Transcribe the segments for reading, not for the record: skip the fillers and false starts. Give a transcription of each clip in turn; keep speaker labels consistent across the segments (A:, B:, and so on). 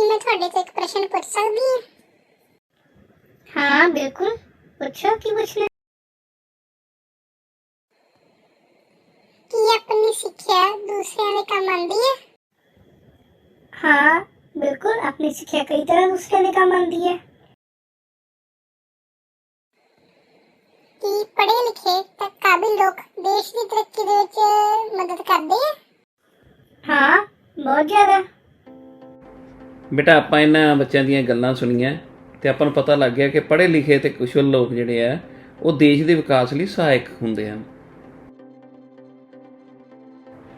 A: ਕੀ ਮੈਂ ਤੁਹਾਡੇ ਤੋਂ ਇੱਕ ਪ੍ਰਸ਼ਨ ਪੁੱਛ ਸਕਦੀ ਹਾਂ?
B: हाँ बिल्कुल, पूछो की पूछना।
A: ਕੀ ਆਪਣੀ ਸਿੱਖਿਆ ਦੂਸਰਿਆਂ ਦੇ ਕੰਮ ਆਉਂਦੀ ਹੈ?
B: हाँ बिल्कुल, अपनी शिक्षा कई तरह दूसरे के काम आती है।
A: ਕੀ ਪੜ੍ਹੇ ਲਿਖੇ ਤੇ ਕਾਬਿਲ ਲੋਕ ਦੇਸ਼ ਦੀ ਤਰੱਕੀ ਦੇ ਵਿੱਚ ਮਦਦ ਕਰਦੇ ਆ?
B: हाँ बहुत ज़्यादा।
C: ਬੇਟਾ ਆਪਾਂ ਇਹਨਾਂ ਬੱਚਿਆਂ ਦੀਆਂ ਗੱਲਾਂ ਸੁਣੀਆਂ ਤੇ ਆਪਾਂ ਨੂੰ ਪਤਾ ਲੱਗ ਗਿਆ ਕਿ ਪੜ੍ਹੇ ਲਿਖੇ ਤੇ ਕੁਸ਼ਲ ਲੋਕ ਜਿਹੜੇ ਆ ਉਹ ਦੇਸ਼ ਦੇ ਵਿਕਾਸ ਲਈ ਸਹਾਇਕ ਹੁੰਦੇ ਹਨ।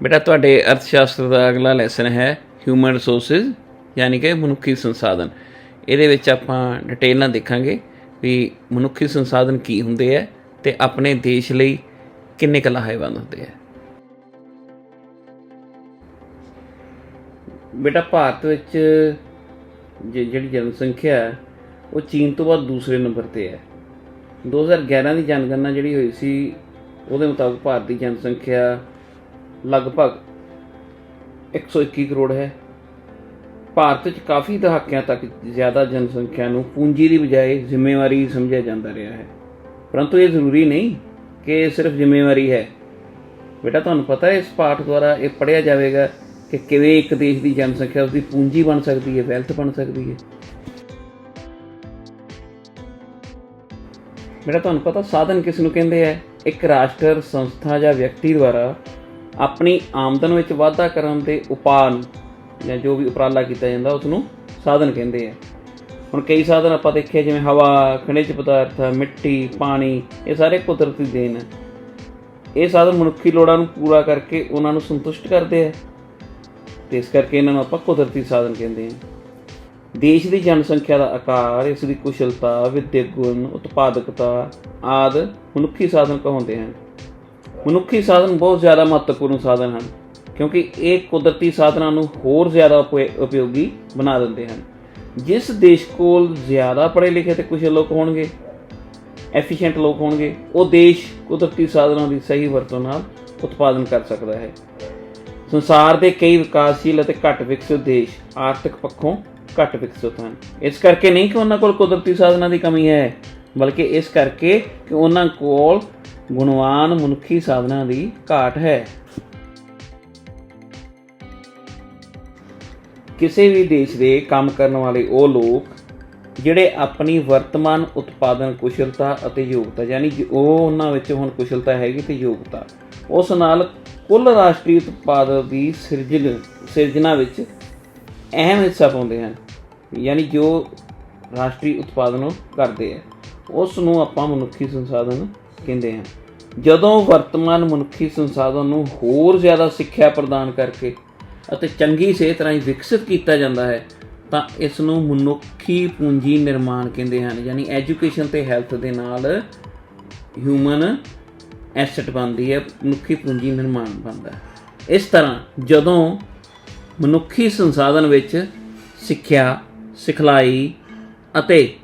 C: ਬੇਟਾ ਤੁਹਾਡੇ ਅਰਥ ਸ਼ਾਸਤਰ ਦਾ ਅਗਲਾ ਲੈਸਨ ਹੈ ਹਿਊਮਨ ਰਿਸੋਰਸਿਸ ਯਾਨੀ ਕਿ ਮਨੁੱਖੀ ਸੰਸਾਧਨ। ਇਹਦੇ ਵਿੱਚ ਆਪਾਂ ਡਿਟੇਲ ਨਾਲ ਦੇਖਾਂਗੇ ਵੀ ਮਨੁੱਖੀ ਸੰਸਾਧਨ ਕੀ ਹੁੰਦੇ ਹੈ ਤੇ ਆਪਣੇ ਦੇਸ਼ ਲਈ ਕਿੰਨੇ ਕੁ ਲਾਹੇਵੰਦ ਹੁੰਦੇ ਹੈ। ਬੇਟਾ ਭਾਰਤ ਵਿੱਚ ਜਿਹੜੀ ਜਨਸੰਖਿਆ ਹੈ ਉਹ ਚੀਨ ਤੋਂ ਬਾਅਦ ਦੂਸਰੇ ਨੰਬਰ 'ਤੇ ਹੈ। 2011 ਦੀ ਜਨਗਣਨਾ ਜਿਹੜੀ ਹੋਈ ਸੀ ਉਹਦੇ ਮੁਤਾਬਕ ਭਾਰਤ ਦੀ ਜਨਸੰਖਿਆ ਲਗਭਗ 121 ਕਰੋੜ ਹੈ। ਭਾਰਤ ਵਿੱਚ ਕਾਫੀ ਦਹਾਕਿਆਂ ਤੱਕ ਜ਼ਿਆਦਾ ਜਨਸੰਖਿਆ ਨੂੰ ਪੂੰਜੀ ਦੀ ਬਜਾਏ ਜ਼ਿੰਮੇਵਾਰੀ ਸਮਝਿਆ ਜਾਂਦਾ ਰਿਹਾ ਹੈ, ਪਰੰਤੂ ਇਹ ਜ਼ਰੂਰੀ ਨਹੀਂ ਕਿ ਸਿਰਫ ਜ਼ਿੰਮੇਵਾਰੀ ਹੈ। ਬੇਟਾ ਤੁਹਾਨੂੰ ਪਤਾ ਹੈ ਇਸ ਪਾਠ ਦੁਆਰਾ ਇਹ ਪੜ੍ਹਿਆ ਜਾਵੇਗਾ ਕਿ ਕਿਵੇਂ ਇੱਕ ਦੇਸ਼ ਦੀ ਜਨਸੰਖਿਆ ਉਸਦੀ ਪੂੰਜੀ ਬਣ ਸਕਦੀ ਹੈ, ਵੈਲਥ ਬਣ ਸਕਦੀ ਹੈ। ਬੇਟਾ ਤੁਹਾਨੂੰ ਪਤਾ ਸਾਧਨ ਕਿਸ ਨੂੰ ਕਹਿੰਦੇ ਹੈ? ਇੱਕ ਰਾਸ਼ਟਰ, ਸੰਸਥਾ ਜਾਂ ਵਿਅਕਤੀ ਦੁਆਰਾ ਆਪਣੀ ਆਮਦਨ ਵਿੱਚ ਵਾਧਾ ਕਰਨ ਦੇ ਉਪਾਅ ਨੂੰ ਜਾਂ ਜੋ ਵੀ ਉਪਰਾਲਾ ਕੀਤਾ ਜਾਂਦਾ ਉਸ ਨੂੰ ਸਾਧਨ ਕਹਿੰਦੇ ਆ। ਹੁਣ ਕਈ ਸਾਧਨ ਆਪਾਂ ਦੇਖਿਆ ਜਿਵੇਂ ਹਵਾ, ਖਣਿਜ ਪਦਾਰਥ, ਮਿੱਟੀ, ਪਾਣੀ, ਇਹ ਸਾਰੇ ਕੁਦਰਤੀ ਦੇਣ ਹੈ। ਇਹ ਸਾਧਨ ਮਨੁੱਖੀ ਲੋੜਾਂ ਨੂੰ ਪੂਰਾ ਕਰਕੇ ਉਹਨਾਂ ਨੂੰ ਸੰਤੁਸ਼ਟ ਕਰਦੇ ਆ ਤੇ ਇਸ ਕਰਕੇ ਇਹਨਾਂ ਨੂੰ ਆਪਾਂ ਕੁਦਰਤੀ ਸਾਧਨ ਕਹਿੰਦੇ ਹਾਂ। ਦੇਸ਼ ਦੀ ਜਨਸੰਖਿਆ ਦਾ ਆਕਾਰ, ਇਸ ਦੀ ਕੁਸ਼ਲਤਾ, ਵਿਦਿਅਕ ਗੁਣ, ਉਤਪਾਦਕਤਾ ਆਦਿ ਮਨੁੱਖੀ ਸਾਧਨ ਕਹਾਉਂਦੇ ਹਨ। ਮਨੁੱਖੀ ਸਾਧਨ ਬਹੁਤ ਜ਼ਿਆਦਾ ਮਹੱਤਵਪੂਰਨ ਸਾਧਨ ਹਨ ਕਿਉਂਕਿ ਇਹ ਕੁਦਰਤੀ ਸਾਧਨਾਂ ਨੂੰ ਹੋਰ ਜ਼ਿਆਦਾ ਉਪਯੋਗੀ ਬਣਾ ਦਿੰਦੇ ਹਨ। ਜਿਸ ਦੇਸ਼ ਕੋਲ ਜ਼ਿਆਦਾ ਪੜ੍ਹੇ ਲਿਖੇ ਤੇ ਕੁਸ਼ਲ ਲੋਕ ਹੋਣਗੇ, ਐਫੀਸ਼ੀਐਂਟ ਲੋਕ ਹੋਣਗੇ, ਉਹ ਦੇਸ਼ ਕੁਦਰਤੀ ਸਾਧਨਾਂ ਦੀ ਸਹੀ ਵਰਤੋਂ ਨਾਲ ਉਤਪਾਦਨ ਕਰ ਸਕਦਾ ਹੈ। ਸੰਸਾਰ ਦੇ ਕਈ ਵਿਕਾਸਸ਼ੀਲ ਅਤੇ ਘੱਟ ਵਿਕਸਿਤ ਦੇਸ਼ ਆਰਥਿਕ ਪੱਖੋਂ ਘੱਟ ਵਿਕਸਿਤ ਹਨ। ਇਸ ਕਰਕੇ ਨਹੀਂ ਕਿ ਉਹਨਾਂ ਕੋਲ ਕੁਦਰਤੀ ਸਾਧਨਾਂ ਦੀ ਕਮੀ ਹੈ, ਬਲਕਿ ਇਸ ਕਰਕੇ ਕਿ ਉਹਨਾਂ ਕੋਲ ਗੁਣਵਾਨ ਮਨੁੱਖੀ ਸਾਧਨਾਂ ਦੀ ਘਾਟ ਹੈ। ਕਿਸੇ ਵੀ ਦੇਸ਼ ਦੇ ਕੰਮ ਕਰਨ ਵਾਲੇ ਉਹ ਲੋਕ ਜਿਹੜੇ ਆਪਣੀ ਵਰਤਮਾਨ ਉਤਪਾਦਨ ਕੁਸ਼ਲਤਾ ਅਤੇ ਯੋਗਤਾ ਯਾਨੀ ਉਹ ਉਹਨਾਂ ਵਿੱਚ ਹੁਣ ਕੁਸ਼ਲਤਾ ਹੈਗੀ ਤੇ ਯੋਗਤਾ ਉਸ ਨਾਲ ਕੁੱਲ ਰਾਸ਼ਟਰੀ ਉਤਪਾਦਨ ਦੀ ਸਿਰਜਣਾ ਵਿੱਚ ਅਹਿਮ ਹਿੱਸਾ ਪਾਉਂਦੇ ਹਨ। ਯਾਨੀ ਜੋ ਰਾਸ਼ਟਰੀ ਉਤਪਾਦਨ ਕਰਦੇ ਆ ਉਸ ਨੂੰ ਆਪਾਂ ਮਨੁੱਖੀ ਸੰਸਾਧਨ ਕਹਿੰਦੇ ਹਾਂ। ਜਦੋਂ ਵਰਤਮਾਨ ਮਨੁੱਖੀ ਸੰਸਾਧਨ ਨੂੰ ਹੋਰ ਜ਼ਿਆਦਾ ਸਿੱਖਿਆ ਪ੍ਰਦਾਨ ਕਰਕੇ ਅਤੇ ਚੰਗੀ ਸਿਹਤ ਰਾਹੀਂ ਵਿਕਸਿਤ ਕੀਤਾ ਜਾਂਦਾ ਹੈ ਤਾਂ ਇਸ ਨੂੰ ਮਨੁੱਖੀ ਪੂੰਜੀ ਨਿਰਮਾਣ ਕਹਿੰਦੇ ਹਨ। ਯਾਨੀ ਐਜੂਕੇਸ਼ਨ ਅਤੇ ਹੈਲਥ ਦੇ ਨਾਲ ਹਿਊਮਨ ਐਸਟ ਬਣਦੀ ਹੈ, ਮਨੁੱਖੀ ਪੂੰਜੀ ਨਿਰਮਾਣ ਬਣਦਾ ਹੈ। ਇਸ ਤਰ੍ਹਾਂ ਜਦੋਂ ਮਨੁੱਖੀ ਸੰਸਾਧਨ ਵਿੱਚ ਸਿੱਖਿਆ, ਸਿਖਲਾਈ ਅਤੇ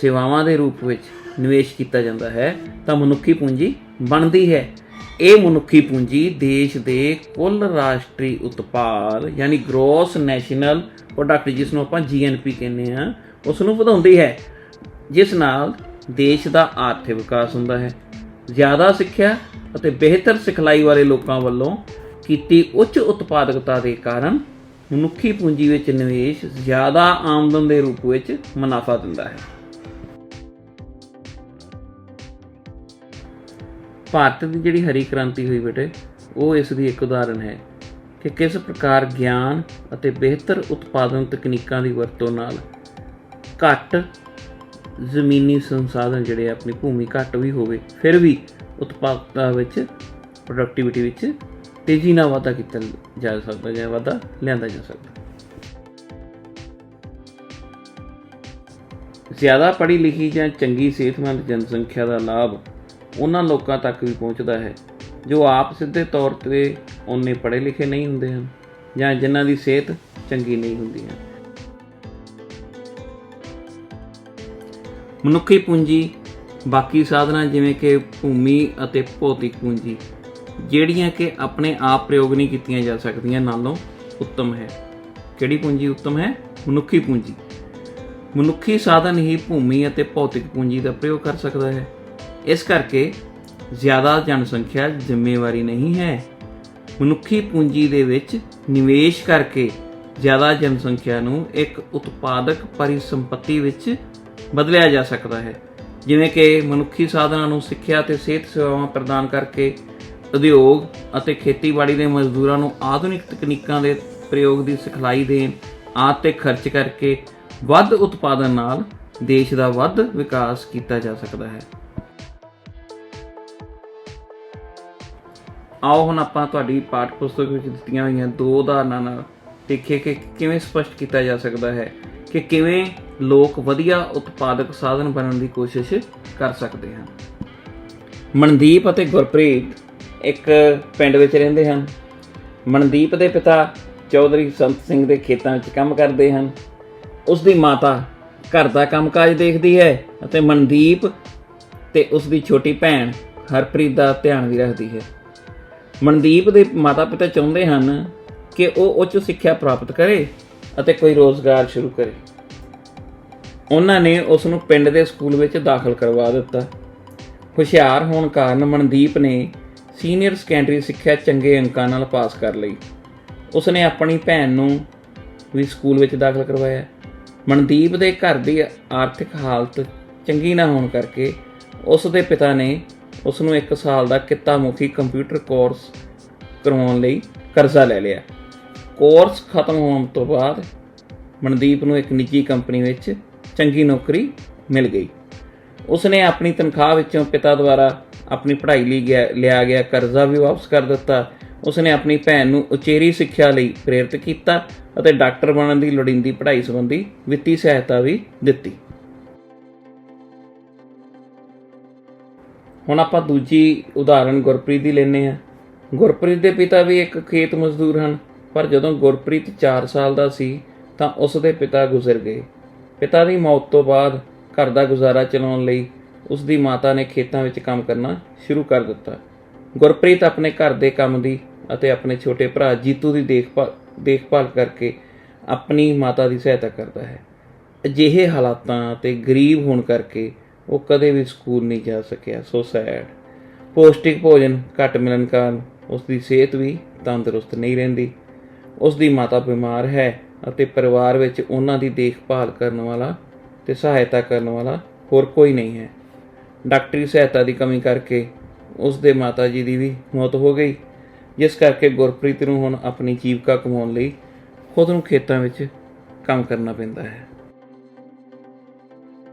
C: ਸੇਵਾਵਾਂ ਦੇ ਰੂਪ ਵਿੱਚ ਨਿਵੇਸ਼ ਕੀਤਾ ਜਾਂਦਾ ਹੈ ਤਾਂ ਮਨੁੱਖੀ ਪੂੰਜੀ ਬਣਦੀ ਹੈ। ਇਹ ਮਨੁੱਖੀ ਪੂੰਜੀ ਦੇਸ਼ ਦੇ ਕੁੱਲ ਰਾਸ਼ਟਰੀ ਉਤਪਾਦ ਯਾਨੀ ਗ੍ਰੋਸ ਨੈਸ਼ਨਲ ਪ੍ਰੋਡਕਟ ਜਿਸ ਨੂੰ ਆਪਾਂ GNP ਕਹਿੰਦੇ ਹਾਂ ਉਸ ਨੂੰ ਵਧਾਉਂਦੀ ਹੈ, ਜਿਸ ਨਾਲ ਦੇਸ਼ ਦਾ ਆਰਥਿਕ ਵਿਕਾਸ ਹੁੰਦਾ ਹੈ। ਜ਼ਿਆਦਾ ਸਿੱਖਿਆ ਅਤੇ ਬਿਹਤਰ ਸਿਖਲਾਈ ਵਾਲੇ ਲੋਕਾਂ ਵੱਲੋਂ ਕੀਤੀ ਉੱਚ ਉਤਪਾਦਕਤਾ ਦੇ ਕਾਰਨ ਮਨੁੱਖੀ ਪੂੰਜੀ ਵਿੱਚ ਨਿਵੇਸ਼ ਜ਼ਿਆਦਾ ਆਮਦਨ ਦੇ ਰੂਪ ਵਿੱਚ ਮੁਨਾਫਾ ਦਿੰਦਾ ਹੈ। ਭਾਰਤ ਦੀ ਜਿਹੜੀ ਹਰੀ ਕ੍ਰਾਂਤੀ ਹੋਈ ਬੇਟੇ ਉਹ ਇਸ ਦੀ ਇੱਕ ਉਦਾਹਰਨ ਹੈ ਕਿ ਕਿਸ ਪ੍ਰਕਾਰ ਗਿਆਨ ਅਤੇ ਬਿਹਤਰ ਉਤਪਾਦਨ ਤਕਨੀਕਾਂ ਦੀ ਵਰਤੋਂ ਨਾਲ ਘੱਟ ਜ਼ਮੀਨੀ ਸੰਸਾਧਨ ਜਿਹੜੇ ਆਪਣੀ ਭੂਮੀ ਘੱਟ ਵੀ ਹੋਵੇ ਫਿਰ ਵੀ ਉਤਪਾਦਕਤਾ ਵਿੱਚ, ਪ੍ਰੋਡਕਟੀਵਿਟੀ ਵਿੱਚ ਤੇਜ਼ੀ ਨਾਲ ਵਾਧਾ ਕੀਤਾ ਜਾ ਸਕਦਾ ਜਾਂ ਵਾਧਾ ਲਿਆਂਦਾ ਜਾ ਸਕਦਾ। ਜ਼ਿਆਦਾ ਪੜ੍ਹੀ ਲਿਖੀ ਜਾਂ ਚੰਗੀ ਸਿਹਤਮੰਦ ਜਨਸੰਖਿਆ ਦਾ ਲਾਭ ਉਹਨਾਂ ਲੋਕਾਂ ਤੱਕ ਵੀ ਪਹੁੰਚਦਾ ਹੈ ਜੋ ਆਪ ਸਿੱਧੇ ਤੌਰ 'ਤੇ ਓਨੇ ਪੜ੍ਹੇ ਲਿਖੇ ਨਹੀਂ ਹੁੰਦੇ ਹਨ ਜਾਂ ਜਿਨ੍ਹਾਂ ਦੀ ਸਿਹਤ ਚੰਗੀ ਨਹੀਂ ਹੁੰਦੀ ਹੈ। ਮਨੁੱਖੀ ਪੂੰਜੀ ਬਾਕੀ ਸਾਧਨਾਂ ਜਿਵੇਂ ਕਿ ਭੂਮੀ ਅਤੇ ਭੌਤਿਕ ਪੂੰਜੀ ਜਿਹੜੀਆਂ ਕਿ ਆਪਣੇ ਆਪ ਪ੍ਰਯੋਗ ਨਹੀਂ ਕੀਤੀਆਂ ਜਾ ਸਕਦੀਆਂ ਨਾਲੋਂ ਉੱਤਮ ਹੈ ਕਿਹੜੀ ਪੂੰਜੀ ਉੱਤਮ ਹੈ? ਮਨੁੱਖੀ ਪੂੰਜੀ। ਮਨੁੱਖੀ ਸਾਧਨ ਹੀ ਭੂਮੀ ਅਤੇ ਭੌਤਿਕ ਪੂੰਜੀ ਦਾ ਪ੍ਰਯੋਗ ਕਰ ਸਕਦਾ ਹੈ। ਇਸ ਕਰਕੇ ਜ਼ਿਆਦਾ ਜਨਸੰਖਿਆ ਜ਼ਿੰਮੇਵਾਰੀ ਨਹੀਂ ਹੈ। ਮਨੁੱਖੀ ਪੂੰਜੀ ਦੇ ਵਿੱਚ ਨਿਵੇਸ਼ ਕਰਕੇ ਜ਼ਿਆਦਾ ਜਨਸੰਖਿਆ ਨੂੰ ਇੱਕ ਉਤਪਾਦਕ ਪਰਿਸੰਪਤੀ ਵਿੱਚ ਬਦਲਿਆ ਜਾ ਸਕਦਾ ਹੈ, ਜਿਵੇਂ ਕਿ ਮਨੁੱਖੀ ਸਾਧਨਾਂ ਨੂੰ ਸਿੱਖਿਆ ਅਤੇ ਸਿਹਤ ਸੇਵਾਵਾਂ ਪ੍ਰਦਾਨ ਕਰਕੇ ਉਦਯੋਗ ਅਤੇ ਖੇਤੀਬਾੜੀ ਦੇ ਮਜ਼ਦੂਰਾਂ ਨੂੰ ਆਧੁਨਿਕ ਤਕਨੀਕਾਂ ਦੇ ਪ੍ਰਯੋਗ ਦੀ ਸਿਖਲਾਈ ਦੇਣ ਆਦਿ 'ਤੇ ਖਰਚ ਕਰਕੇ ਵੱਧ ਉਤਪਾਦਨ ਨਾਲ ਦੇਸ਼ ਦਾ ਵੱਧ ਵਿਕਾਸ ਕੀਤਾ ਜਾ ਸਕਦਾ ਹੈ। ਆਓ ਹੁਣ ਆਪਾਂ ਤੁਹਾਡੀ ਪਾਠ ਪੁਸਤਕ ਵਿੱਚ ਦਿੱਤੀਆਂ ਹੋਈਆਂ 2 ਉਦਾਹਰਨਾਂ ਨਾਲ ਦੇਖੀਏ ਕਿ ਕਿਵੇਂ ਸਪਸ਼ਟ ਕੀਤਾ ਜਾ ਸਕਦਾ ਹੈ ਕਿ ਕਿਵੇਂ ਲੋਕ ਵਧੀਆ ਉਤਪਾਦਕ ਸਾਧਨ ਬਣਨ ਦੀ ਕੋਸ਼ਿਸ਼ ਕਰ ਸਕਦੇ ਹਨ। ਮਨਦੀਪ ਅਤੇ ਗੁਰਪ੍ਰੀਤ ਇੱਕ ਪਿੰਡ ਵਿੱਚ ਰਹਿੰਦੇ ਹਨ। ਮਨਦੀਪ ਦੇ ਪਿਤਾ ਚੌਧਰੀ ਸੰਤ ਸਿੰਘ ਦੇ ਖੇਤਾਂ ਵਿੱਚ ਕੰਮ ਕਰਦੇ ਹਨ। ਉਸ ਦੀ ਮਾਤਾ ਘਰ ਦਾ ਕੰਮਕਾਜ ਦੇਖਦੀ ਹੈ ਅਤੇ ਮਨਦੀਪ ਤੇ ਉਸ ਦੀ ਛੋਟੀ ਭੈਣ ਹਰਪ੍ਰੀਤ ਦਾ ਧਿਆਨ ਵੀ ਰੱਖਦੀ ਹੈ। ਮਨਦੀਪ ਦੇ ਮਾਤਾ ਪਿਤਾ ਚਾਹੁੰਦੇ ਹਨ ਕਿ ਉਹ ਉੱਚ ਸਿੱਖਿਆ ਪ੍ਰਾਪਤ ਕਰੇ ਅਤੇ ਕੋਈ ਰੋਜ਼ਗਾਰ ਸ਼ੁਰੂ ਕਰੇ। ਉਹਨਾਂ ਨੇ ਉਸ ਨੂੰ ਪਿੰਡ ਦੇ ਸਕੂਲ ਵਿੱਚ ਦਾਖਲ ਕਰਵਾ ਦਿੱਤਾ। ਹੁਸ਼ਿਆਰ ਹੋਣ ਕਾਰਨ ਮਨਦੀਪ ਨੇ ਸੀਨੀਅਰ ਸੈਕੰਡਰੀ ਸਿੱਖਿਆ ਚੰਗੇ ਅੰਕਾਂ ਨਾਲ ਪਾਸ ਕਰ ਲਈ। ਉਸਨੇ ਆਪਣੀ ਭੈਣ ਨੂੰ ਵੀ ਸਕੂਲ ਵਿੱਚ ਦਾਖਲ ਕਰਵਾਇਆ। ਮਨਦੀਪ ਦੇ ਘਰ ਦੀ ਆਰਥਿਕ ਹਾਲਤ ਚੰਗੀ ਨਾ ਹੋਣ ਕਰਕੇ ਉਸ ਦੇ ਪਿਤਾ ਨੇ ਉਸ ਨੂੰ 1 ਸਾਲ ਦਾ ਕਿੱਤਾ ਮੁਖੀ ਕੰਪਿਊਟਰ ਕੋਰਸ ਕਰਵਾਉਣ ਲਈ ਕਰਜ਼ਾ ਲੈ ਲਿਆ। ਕੋਰਸ ਖਤਮ ਹੋਣ ਤੋਂ ਬਾਅਦ ਮਨਦੀਪ ਨੂੰ ਇੱਕ ਨਿੱਜੀ ਕੰਪਨੀ ਵਿੱਚ ਚੰਗੀ ਨੌਕਰੀ ਮਿਲ ਗਈ। ਉਸਨੇ ਆਪਣੀ ਤਨਖਾਹ ਵਿੱਚੋਂ ਪਿਤਾ ਦੁਆਰਾ ਆਪਣੀ ਪੜ੍ਹਾਈ ਲਈ ਲਿਆ ਗਿਆ ਕਰਜ਼ਾ ਵੀ ਵਾਪਸ ਕਰ ਦਿੱਤਾ। ਉਸਨੇ ਆਪਣੀ ਭੈਣ ਨੂੰ ਉਚੇਰੀ ਸਿੱਖਿਆ ਲਈ ਪ੍ਰੇਰਿਤ ਕੀਤਾ ਅਤੇ ਡਾਕਟਰ ਬਣਨ ਦੀ ਲੋੜੀਂਦੀ ਪੜ੍ਹਾਈ ਸੰਬੰਧੀ ਵਿੱਤੀ ਸਹਾਇਤਾ ਵੀ ਦਿੱਤੀ। ਹੁਣ ਆਪਾਂ ਦੂਜੀ ਉਦਾਹਰਣ ਗੁਰਪ੍ਰੀਤ ਦੀ ਲੈਂਦੇ ਹਾਂ। ਗੁਰਪ੍ਰੀਤ ਦੇ ਪਿਤਾ ਵੀ ਇੱਕ ਖੇਤ ਮਜ਼ਦੂਰ ਹਨ, ਪਰ ਜਦੋਂ ਗੁਰਪ੍ਰੀਤ 4 ਸਾਲ ਦਾ ਸੀ ਤਾਂ ਉਸ ਦੇ ਪਿਤਾ ਗੁਜ਼ਰ ਗਏ। ਪਿਤਾ ਦੀ ਮੌਤ ਤੋਂ ਬਾਅਦ ਘਰ ਦਾ ਗੁਜ਼ਾਰਾ ਚਲਾਉਣ ਲਈ ਉਸ ਦੀ ਮਾਤਾ ਨੇ ਖੇਤਾਂ ਵਿੱਚ ਕੰਮ ਕਰਨਾ ਸ਼ੁਰੂ ਕਰ ਦਿੱਤਾ। ਗੁਰਪ੍ਰੀਤ ਆਪਣੇ ਘਰ ਦੇ ਕੰਮ ਦੀ ਅਤੇ ਆਪਣੇ ਛੋਟੇ ਭਰਾ ਜੀਤੂ ਦੀ ਦੇਖਭਾਲ ਕਰਕੇ ਆਪਣੀ ਮਾਤਾ ਦੀ ਸਹਾਇਤਾ ਕਰਦਾ ਹੈ। ਅਜਿਹੇ ਹਾਲਾਤਾਂ ਅਤੇ ਗਰੀਬ ਹੋਣ ਕਰਕੇ ਉਹ ਕਦੇ ਵੀ ਸਕੂਲ ਨਹੀਂ ਜਾ ਸਕਿਆ। So sad. ਪੌਸ਼ਟਿਕ ਭੋਜਨ ਘੱਟ ਮਿਲਣ ਕਾਰਨ ਉਸ ਦੀ ਸਿਹਤ ਵੀ ਤੰਦਰੁਸਤ ਨਹੀਂ ਰਹਿੰਦੀ। ਉਸ ਦੀ ਮਾਤਾ ਬਿਮਾਰ ਹੈ ਅਤੇ ਪਰਿਵਾਰ ਵਿੱਚ ਉਹਨਾਂ ਦੀ ਦੇਖਭਾਲ ਕਰਨ ਵਾਲਾ ਤੇ ਸਹਾਇਤਾ ਕਰਨ ਵਾਲਾ ਹੋਰ ਕੋਈ ਨਹੀਂ ਹੈ। ਡਾਕਟਰੀ ਸਹਾਇਤਾ ਦੀ ਕਮੀ ਕਰਕੇ ਉਸ ਦੇ ਮਾਤਾ ਜੀ ਦੀ ਵੀ ਮੌਤ ਹੋ ਗਈ, ਜਿਸ ਕਰਕੇ ਗੁਰਪ੍ਰੀਤ ਨੂੰ ਹੁਣ ਆਪਣੀ ਜੀਵਿਕਾ ਕਮਾਉਣ ਲਈ ਖੁਦ ਨੂੰ ਖੇਤਾਂ ਵਿੱਚ ਕੰਮ ਕਰਨਾ ਪੈਂਦਾ ਹੈ।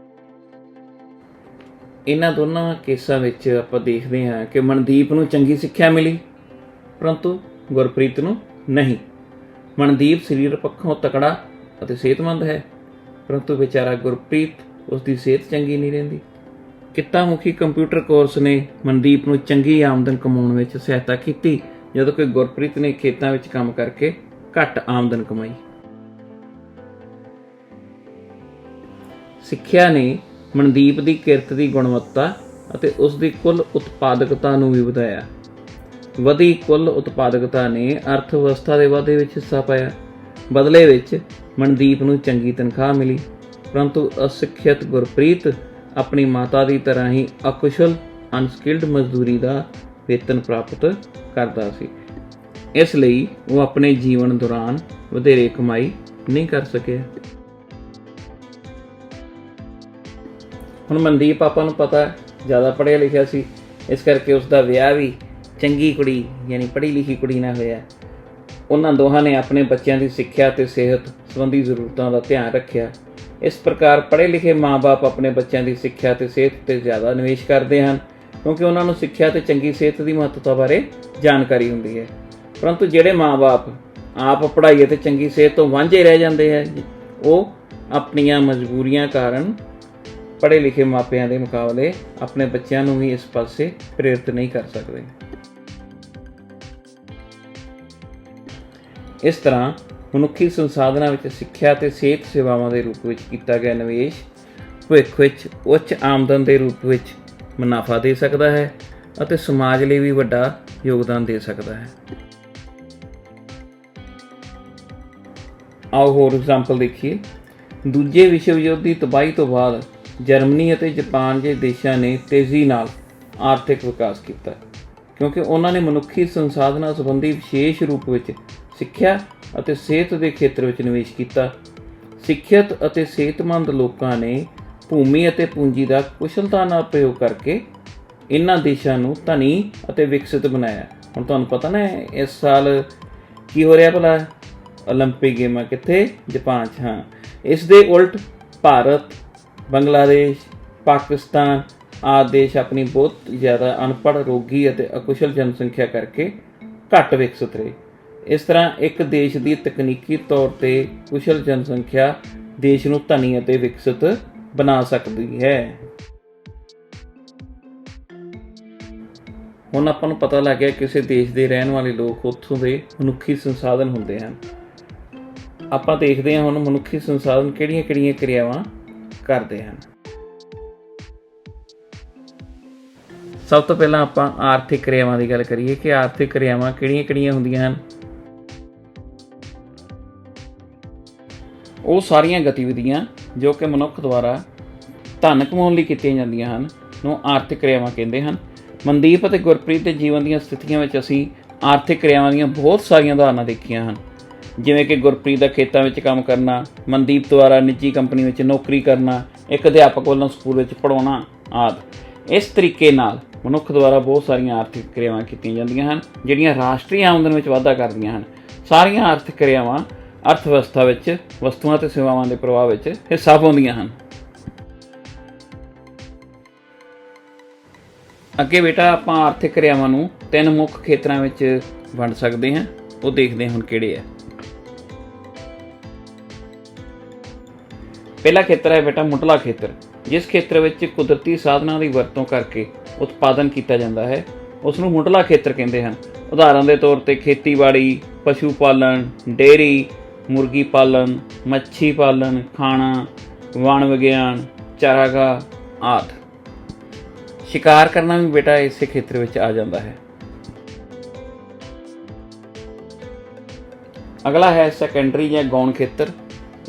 C: ਇਹਨਾਂ ਦੋਨਾਂ ਕੇਸਾਂ ਵਿੱਚ ਆਪਾਂ ਦੇਖਦੇ ਹਾਂ ਕਿ ਮਨਦੀਪ ਨੂੰ ਚੰਗੀ ਸਿੱਖਿਆ ਮਿਲੀ, ਪਰੰਤੂ ਗੁਰਪ੍ਰੀਤ ਨੂੰ ਨਹੀਂ। ਮਨਦੀਪ ਸਰੀਰ ਪੱਖੋਂ ਤਕੜਾ ਅਤੇ ਸਿਹਤਮੰਦ ਹੈ, ਪਰੰਤੂ ਵਿਚਾਰਾ ਗੁਰਪ੍ਰੀਤ ਉਸ ਦੀ ਸਿਹਤ ਚੰਗੀ ਨਹੀਂ ਰਹਿੰਦੀ। ਕਿੱਤਾ ਮੁਖੀ ਕੰਪਿਊਟਰ ਕੋਰਸ ਨੇ ਮਨਦੀਪ ਨੂੰ ਚੰਗੀ ਆਮਦਨ ਕਮਾਉਣ ਵਿੱਚ ਸਹਾਇਤਾ ਕੀਤੀ, ਜਦੋਂ ਕਿ ਗੁਰਪ੍ਰੀਤ ਨੇ ਖੇਤਾਂ ਵਿੱਚ ਕੰਮ ਕਰਕੇ ਘੱਟ ਆਮਦਨ ਕਮਾਈ। ਸਿੱਖਿਆ ਨੇ ਮਨਦੀਪ ਦੀ ਕਿਰਤ ਦੀ ਗੁਣਵੱਤਾ ਅਤੇ ਉਸ ਦੀ ਕੁੱਲ ਉਤਪਾਦਕਤਾ ਨੂੰ ਵੀ ਵਧਾਇਆ। ਵਧੀ ਕੁੱਲ ਉਤਪਾਦਕਤਾ ਨੇ ਅਰਥ ਵਿਵਸਥਾ ਦੇ ਵਾਧੇ ਵਿੱਚ ਹਿੱਸਾ ਪਾਇਆ। ਬਦਲੇ ਵਿੱਚ ਮਨਦੀਪ ਨੂੰ ਚੰਗੀ ਤਨਖਾਹ ਮਿਲੀ, ਪਰੰਤੂ ਅਸਿੱਖਿਅਤ ਗੁਰਪ੍ਰੀਤ ਆਪਣੀ ਮਾਤਾ ਦੀ ਤਰ੍ਹਾਂ ਹੀ ਅਕੁਸ਼ਲ ਅਨਸਕਿਲਡ ਮਜ਼ਦੂਰੀ ਦਾ ਵੇਤਨ ਪ੍ਰਾਪਤ ਕਰਦਾ ਸੀ। ਇਸ ਲਈ ਉਹ ਆਪਣੇ ਜੀਵਨ ਦੌਰਾਨ ਵਧੇਰੇ ਕਮਾਈ ਨਹੀਂ ਕਰ ਸਕਿਆ। ਹੁਣ ਮਨਦੀਪ ਆਪਾਂ ਨੂੰ ਪਤਾ ਜ਼ਿਆਦਾ ਪੜ੍ਹਿਆ ਲਿਖਿਆ ਸੀ, ਇਸ ਕਰਕੇ ਉਸ ਦਾ ਵਿਆਹ ਵੀ ਚੰਗੀ ਕੁੜੀ ਯਾਨੀ ਪੜ੍ਹੀ ਲਿਖੀ ਕੁੜੀ ਨਾਲ ਹੋਇਆ। ਉਹਨਾਂ ਦੋਹਾਂ ਨੇ ਆਪਣੇ ਬੱਚਿਆਂ ਦੀ ਸਿੱਖਿਆ ਅਤੇ ਸਿਹਤ ਸੰਬੰਧੀ ਜ਼ਰੂਰਤਾਂ ਦਾ ਧਿਆਨ ਰੱਖਿਆ। ਇਸ ਪ੍ਰਕਾਰ ਪੜ੍ਹੇ ਲਿਖੇ ਮਾਂ-ਬਾਪ ਆਪਣੇ ਬੱਚਿਆਂ ਦੀ ਸਿੱਖਿਆ ਅਤੇ ਸਿਹਤ 'ਤੇ ਜ਼ਿਆਦਾ ਨਿਵੇਸ਼ ਕਰਦੇ ਹਨ, ਕਿਉਂਕਿ ਉਹਨਾਂ ਨੂੰ ਸਿੱਖਿਆ ਅਤੇ ਚੰਗੀ ਸਿਹਤ ਦੀ ਮਹੱਤਤਾ ਬਾਰੇ ਜਾਣਕਾਰੀ ਹੁੰਦੀ ਹੈ। ਪਰੰਤੂ ਜਿਹੜੇ ਮਾਂ-ਬਾਪ ਆਪ ਪੜ੍ਹਾਈ ਅਤੇ ਚੰਗੀ ਸਿਹਤ ਤੋਂ ਵਾਂਝੇ ਰਹਿ ਜਾਂਦੇ ਹੈ, ਉਹ ਆਪਣੀਆਂ ਮਜਬੂਰੀਆਂ ਕਾਰਨ ਪੜ੍ਹੇ ਲਿਖੇ ਮਾਪਿਆਂ ਦੇ ਮੁਕਾਬਲੇ ਆਪਣੇ ਬੱਚਿਆਂ ਨੂੰ ਵੀ ਇਸ ਪਾਸੇ ਪ੍ਰੇਰਿਤ ਨਹੀਂ ਕਰ ਸਕਦੇ। ਇਸ ਤਰ੍ਹਾਂ ਮਨੁੱਖੀ ਸੰਸਾਧਨਾਂ ਵਿੱਚ ਸਿੱਖਿਆ ਅਤੇ ਸਿਹਤ ਸੇਵਾਵਾਂ ਦੇ ਰੂਪ ਵਿੱਚ ਕੀਤਾ ਗਿਆ ਨਿਵੇਸ਼ ਭਵਿੱਖ ਵਿੱਚ ਉੱਚ ਆਮਦਨ ਦੇ ਰੂਪ ਵਿੱਚ ਮੁਨਾਫਾ ਦੇ ਸਕਦਾ ਹੈ ਅਤੇ ਸਮਾਜ ਲਈ ਵੀ ਵੱਡਾ ਯੋਗਦਾਨ ਦੇ ਸਕਦਾ ਹੈ। आओ होर एग्जाम्पल देखिए। दूजे विश्व युद्ध की तबाही तो बाद जर्मनी ਅਤੇ जापान ਜਿਹੇ ਦੇਸ਼ਾਂ ਨੇ ਤੇਜ਼ੀ ਨਾਲ ਆਰਥਿਕ ਵਿਕਾਸ ਕੀਤਾ, ਕਿਉਂਕਿ ਉਹਨਾਂ ਨੇ ਮਨੁੱਖੀ ਸੰਸਾਧਨਾਂ ਸੰਬੰਧੀ ਵਿਸ਼ੇਸ਼ ਰੂਪ ਵਿੱਚ ਸਿੱਖਿਆ ਅਤੇ ਸਿਹਤ ਦੇ ਖੇਤਰ ਵਿੱਚ ਨਿਵੇਸ਼ ਕੀਤਾ। ਸਿੱਖਿਅਤ ਅਤੇ ਸਿਹਤਮੰਦ ਲੋਕਾਂ ਨੇ ਭੂਮੀ ਅਤੇ ਪੂੰਜੀ ਦਾ ਕੁਸ਼ਲਤਾ ਨਾਲ ਪ੍ਰਯੋਗ ਕਰਕੇ ਇਹਨਾਂ ਦੇਸ਼ਾਂ ਨੂੰ ਧਨੀ ਅਤੇ ਵਿਕਸਿਤ ਬਣਾਇਆ। ਹੁਣ ਤੁਹਾਨੂੰ ਪਤਾ ਨਾ ਇਸ ਸਾਲ ਕੀ ਹੋ ਰਿਹਾ ਭਲਾ, ਓਲੰਪਿਕ ਗੇਮਾਂ ਕਿੱਥੇ, ਜਾਪਾਨ 'ਚ। ਹਾਂ, ਇਸ ਦੇ ਉਲਟ ਭਾਰਤ, ਬੰਗਲਾਦੇਸ਼, ਪਾਕਿਸਤਾਨ ਆਦਿ ਦੇਸ਼ ਆਪਣੀ ਬਹੁਤ ਜ਼ਿਆਦਾ ਅਨਪੜ੍ਹ, ਰੋਗੀ ਅਤੇ ਅਕੁਸ਼ਲ ਜਨਸੰਖਿਆ ਕਰਕੇ ਘੱਟ ਵਿਕਸਿਤ ਰਹੇ। ਇਸ ਤਰ੍ਹਾਂ ਇੱਕ ਦੇਸ਼ ਦੀ ਤਕਨੀਕੀ ਤੌਰ 'ਤੇ ਕੁਸ਼ਲ ਜਨਸੰਖਿਆ ਦੇਸ਼ ਨੂੰ ਧਨੀ ਅਤੇ ਵਿਕਸਿਤ ਬਣਾ ਸਕਦੀ ਹੈ। ਹੁਣ ਆਪਾਂ ਨੂੰ ਪਤਾ ਲੱਗ ਗਿਆ ਕਿਸੇ ਦੇਸ਼ ਦੇ ਰਹਿਣ ਵਾਲੇ ਲੋਕ ਉੱਥੋਂ ਦੇ ਮਨੁੱਖੀ ਸੰਸਾਧਨ ਹੁੰਦੇ ਹਨ। ਆਪਾਂ ਦੇਖਦੇ ਹਾਂ ਹੁਣ ਮਨੁੱਖੀ ਸੰਸਾਧਨ ਕਿਹੜੀਆਂ-ਕਿਹੜੀਆਂ ਕਿਰਿਆਵਾਂ ਕਰਦੇ ਹਨ। ਸਭ ਤੋਂ ਪਹਿਲਾਂ ਆਪਾਂ ਆਰਥਿਕ ਕਿਰਿਆਵਾਂ ਦੀ ਗੱਲ ਕਰੀਏ ਕਿ ਆਰਥਿਕ ਕਿਰਿਆਵਾਂ ਕਿਹੜੀਆਂ-ਕਿਹੜੀਆਂ ਹੁੰਦੀਆਂ ਹਨ। ਉਹ ਸਾਰੀਆਂ ਗਤੀਵਿਧੀਆਂ ਜੋ ਕਿ ਮਨੁੱਖ ਦੁਆਰਾ ਧਨ ਕਮਾਉਣ ਲਈ ਕੀਤੀਆਂ ਜਾਂਦੀਆਂ ਹਨ ਨੂੰ ਆਰਥਿਕ ਕਿਰਿਆਵਾਂ ਕਹਿੰਦੇ ਹਨ। ਮਨਦੀਪ ਅਤੇ ਗੁਰਪ੍ਰੀਤ ਦੇ ਜੀਵਨ ਦੀਆਂ ਸਥਿਤੀਆਂ ਵਿੱਚ ਅਸੀਂ ਆਰਥਿਕ ਕਿਰਿਆਵਾਂ ਦੀਆਂ ਬਹੁਤ ਸਾਰੀਆਂ ਉਦਾਹਰਨਾਂ ਦੇਖੀਆਂ ਹਨ, ਜਿਵੇਂ ਕਿ ਗੁਰਪ੍ਰੀਤ ਦਾ ਖੇਤਾਂ ਵਿੱਚ ਕੰਮ ਕਰਨਾ, ਮਨਦੀਪ ਦੁਆਰਾ ਨਿੱਜੀ ਕੰਪਨੀ ਵਿੱਚ ਨੌਕਰੀ ਕਰਨਾ, ਇੱਕ ਅਧਿਆਪਕ ਵੱਲੋਂ ਸਕੂਲ ਵਿੱਚ ਪੜ੍ਹਾਉਣਾ ਆਦਿ। ਇਸ ਤਰੀਕੇ ਨਾਲ ਮਨੁੱਖ ਦੁਆਰਾ ਬਹੁਤ ਸਾਰੀਆਂ ਆਰਥਿਕ ਕਿਰਿਆਵਾਂ ਕੀਤੀਆਂ ਜਾਂਦੀਆਂ ਹਨ ਜਿਹੜੀਆਂ ਰਾਸ਼ਟਰੀ ਆਮਦਨ ਵਿੱਚ ਵਾਧਾ ਕਰਦੀਆਂ ਹਨ। ਸਾਰੀਆਂ ਆਰਥਿਕ ਕਿਰਿਆਵਾਂ ਅਰਥ ਵਿਵਸਥਾ ਵਿੱਚ ਵਸਤੂਆਂ ਅਤੇ ਸੇਵਾਵਾਂ ਦੇ ਪ੍ਰਵਾਹ ਵਿੱਚ ਹਿੱਸਾ ਪਾਉਂਦੀਆਂ ਹਨ। ਅੱਗੇ ਬੇਟਾ ਆਪਾਂ ਆਰਥਿਕ ਕਿਰਿਆਵਾਂ ਨੂੰ 3 ਮੁੱਖ ਖੇਤਰਾਂ ਵਿੱਚ ਵੰਡ ਸਕਦੇ ਹਾਂ, ਉਹ ਦੇਖਦੇ ਹਾਂ ਹੁਣ ਕਿਹੜੇ ਆ। ਪਹਿਲਾ ਖੇਤਰ ਹੈ ਬੇਟਾ ਮੁੱਢਲਾ ਖੇਤਰ, ਜਿਸ ਖੇਤਰ ਵਿੱਚ ਕੁਦਰਤੀ ਸਾਧਨਾਂ ਦੀ ਵਰਤੋਂ ਕਰਕੇ ਉਤਪਾਦਨ ਕੀਤਾ ਜਾਂਦਾ ਹੈ ਉਸ ਨੂੰ ਮੁੱਢਲਾ ਖੇਤਰ ਕਹਿੰਦੇ ਹਨ। ਉਦਾਹਰਨ ਦੇ ਤੌਰ 'ਤੇ ਖੇਤੀਬਾੜੀ, ਪਸ਼ੂ ਪਾਲਣ, ਡੇਅਰੀ, ਮੁਰਗੀ ਪਾਲਣ, ਮੱਛੀ ਪਾਲਣ, ਖਾਣਾ, ਵਣ ਵਿਗਿਆਨ, ਚਾਰਾਗਾਹ ਆਦਿ। ਸ਼ਿਕਾਰ ਕਰਨਾ ਵੀ ਬੇਟਾ ਇਸੇ ਖੇਤਰ ਵਿੱਚ ਆ ਜਾਂਦਾ ਹੈ। ਅਗਲਾ ਹੈ ਸੈਕੰਡਰੀ ਜਾਂ ਗੌਣ ਖੇਤਰ।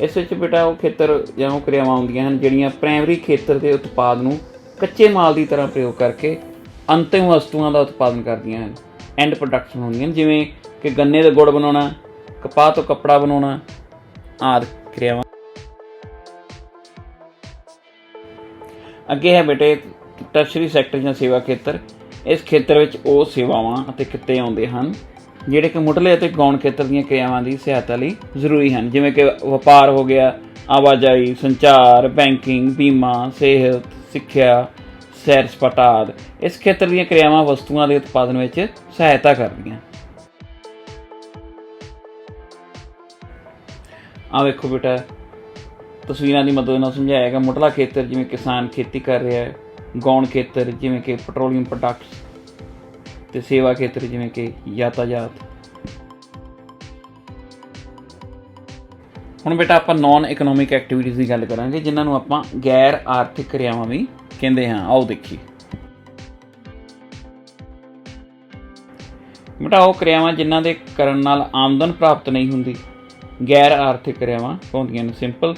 C: ਇਸ ਵਿੱਚ ਬੇਟਾ ਉਹ ਖੇਤਰ ਜਾਂ ਉਹ ਕਿਰਿਆਵਾਂ ਹੁੰਦੀਆਂ ਹਨ ਜਿਹੜੀਆਂ ਪ੍ਰਾਇਮਰੀ ਖੇਤਰ ਦੇ ਉਤਪਾਦ ਨੂੰ ਕੱਚੇ ਮਾਲ ਦੀ ਤਰ੍ਹਾਂ ਪ੍ਰਯੋਗ ਕਰਕੇ ਅੰਤਿਮ ਵਸਤੂਆਂ ਦਾ ਉਤਪਾਦਨ ਕਰਦੀਆਂ ਹਨ। ਐਂਡ ਪ੍ਰੋਡਕਸ਼ਨ ਹੁੰਦੀਆਂ ਹਨ, ਜਿਵੇਂ ਕਿ ਗੰਨੇ ਦਾ ਗੁੜ ਬਣਾਉਣਾ, ਕਪਾਹ ਤੋਂ ਕੱਪੜਾ ਬਣਾਉਣਾ ਆਦਿ ਕਿਰਿਆਵਾਂ। ਅੱਗੇ ਹੈ ਬੇਟੇ ਟਰਸ਼ਰੀ ਸੈਕਟਰ ਜਾਂ ਸੇਵਾ ਖੇਤਰ। ਇਸ ਖੇਤਰ ਵਿੱਚ ਉਹ ਸੇਵਾਵਾਂ ਅਤੇ ਕਿੱਤੇ ਆਉਂਦੇ ਹਨ ਜਿਹੜੇ ਕਿ ਮੁੱਢਲੇ ਅਤੇ ਗੌਣ ਖੇਤਰ ਦੀਆਂ ਕਿਰਿਆਵਾਂ ਦੀ ਸਹਾਇਤਾ ਲਈ ਜ਼ਰੂਰੀ ਹਨ, ਜਿਵੇਂ ਕਿ ਵਪਾਰ ਹੋ ਗਿਆ, ਆਵਾਜਾਈ, ਸੰਚਾਰ, ਬੈਂਕਿੰਗ, ਬੀਮਾ, ਸਿਹਤ, ਸਿੱਖਿਆ, ਸੈਰ ਸਪਾਟਾ ਆਦਿ। ਇਸ ਖੇਤਰ ਦੀਆਂ ਕਿਰਿਆਵਾਂ ਵਸਤੂਆਂ ਦੇ ਉਤਪਾਦਨ ਵਿੱਚ ਸਹਾਇਤਾ ਕਰਦੀਆਂ। ਆਹ ਵੇਖੋ ਬੇਟਾ, ਤਸਵੀਰਾਂ ਦੀ ਮਦਦ ਨਾਲ ਸਮਝਾਇਆ ਗਿਆ। ਮੁੱਢਲਾ ਖੇਤਰ ਜਿਵੇਂ ਕਿਸਾਨ ਖੇਤੀ ਕਰ ਰਿਹਾ ਹੈ, ਗੌਣ ਖੇਤਰ ਜਿਵੇਂ ਕਿ ਪੈਟਰੋਲੀਅਮ ਪ੍ਰੋਡਕਟਸ, ਅਤੇ ਸੇਵਾ ਖੇਤਰ ਜਿਵੇਂ ਕਿ ਯਾਤਾਯਾਤ। ਹੁਣ ਬੇਟਾ ਆਪਾਂ ਨੌਨ ਇਕਨੋਮਿਕ ਐਕਟੀਵਿਟੀਜ਼ ਦੀ ਗੱਲ ਕਰਾਂਗੇ ਜਿਨ੍ਹਾਂ ਨੂੰ ਆਪਾਂ ਗੈਰ ਆਰਥਿਕ ਕਿਰਿਆਵਾਂ ਵੀ ਕਹਿੰਦੇ ਹਾਂ। ਆਓ ਦੇਖੀਏ ਬੇਟਾ, ਉਹ ਕਿਰਿਆਵਾਂ ਜਿਨ੍ਹਾਂ ਦੇ ਕਰਨ ਨਾਲ ਆਮਦਨ ਪ੍ਰਾਪਤ ਨਹੀਂ ਹੁੰਦੀ ਗੈਰ ਆਰਥਿਕ ਕਿਰਿਆਵਾਂ ਹੁੰਦੀਆਂ ਨੇ। ਸਿੰਪਲ,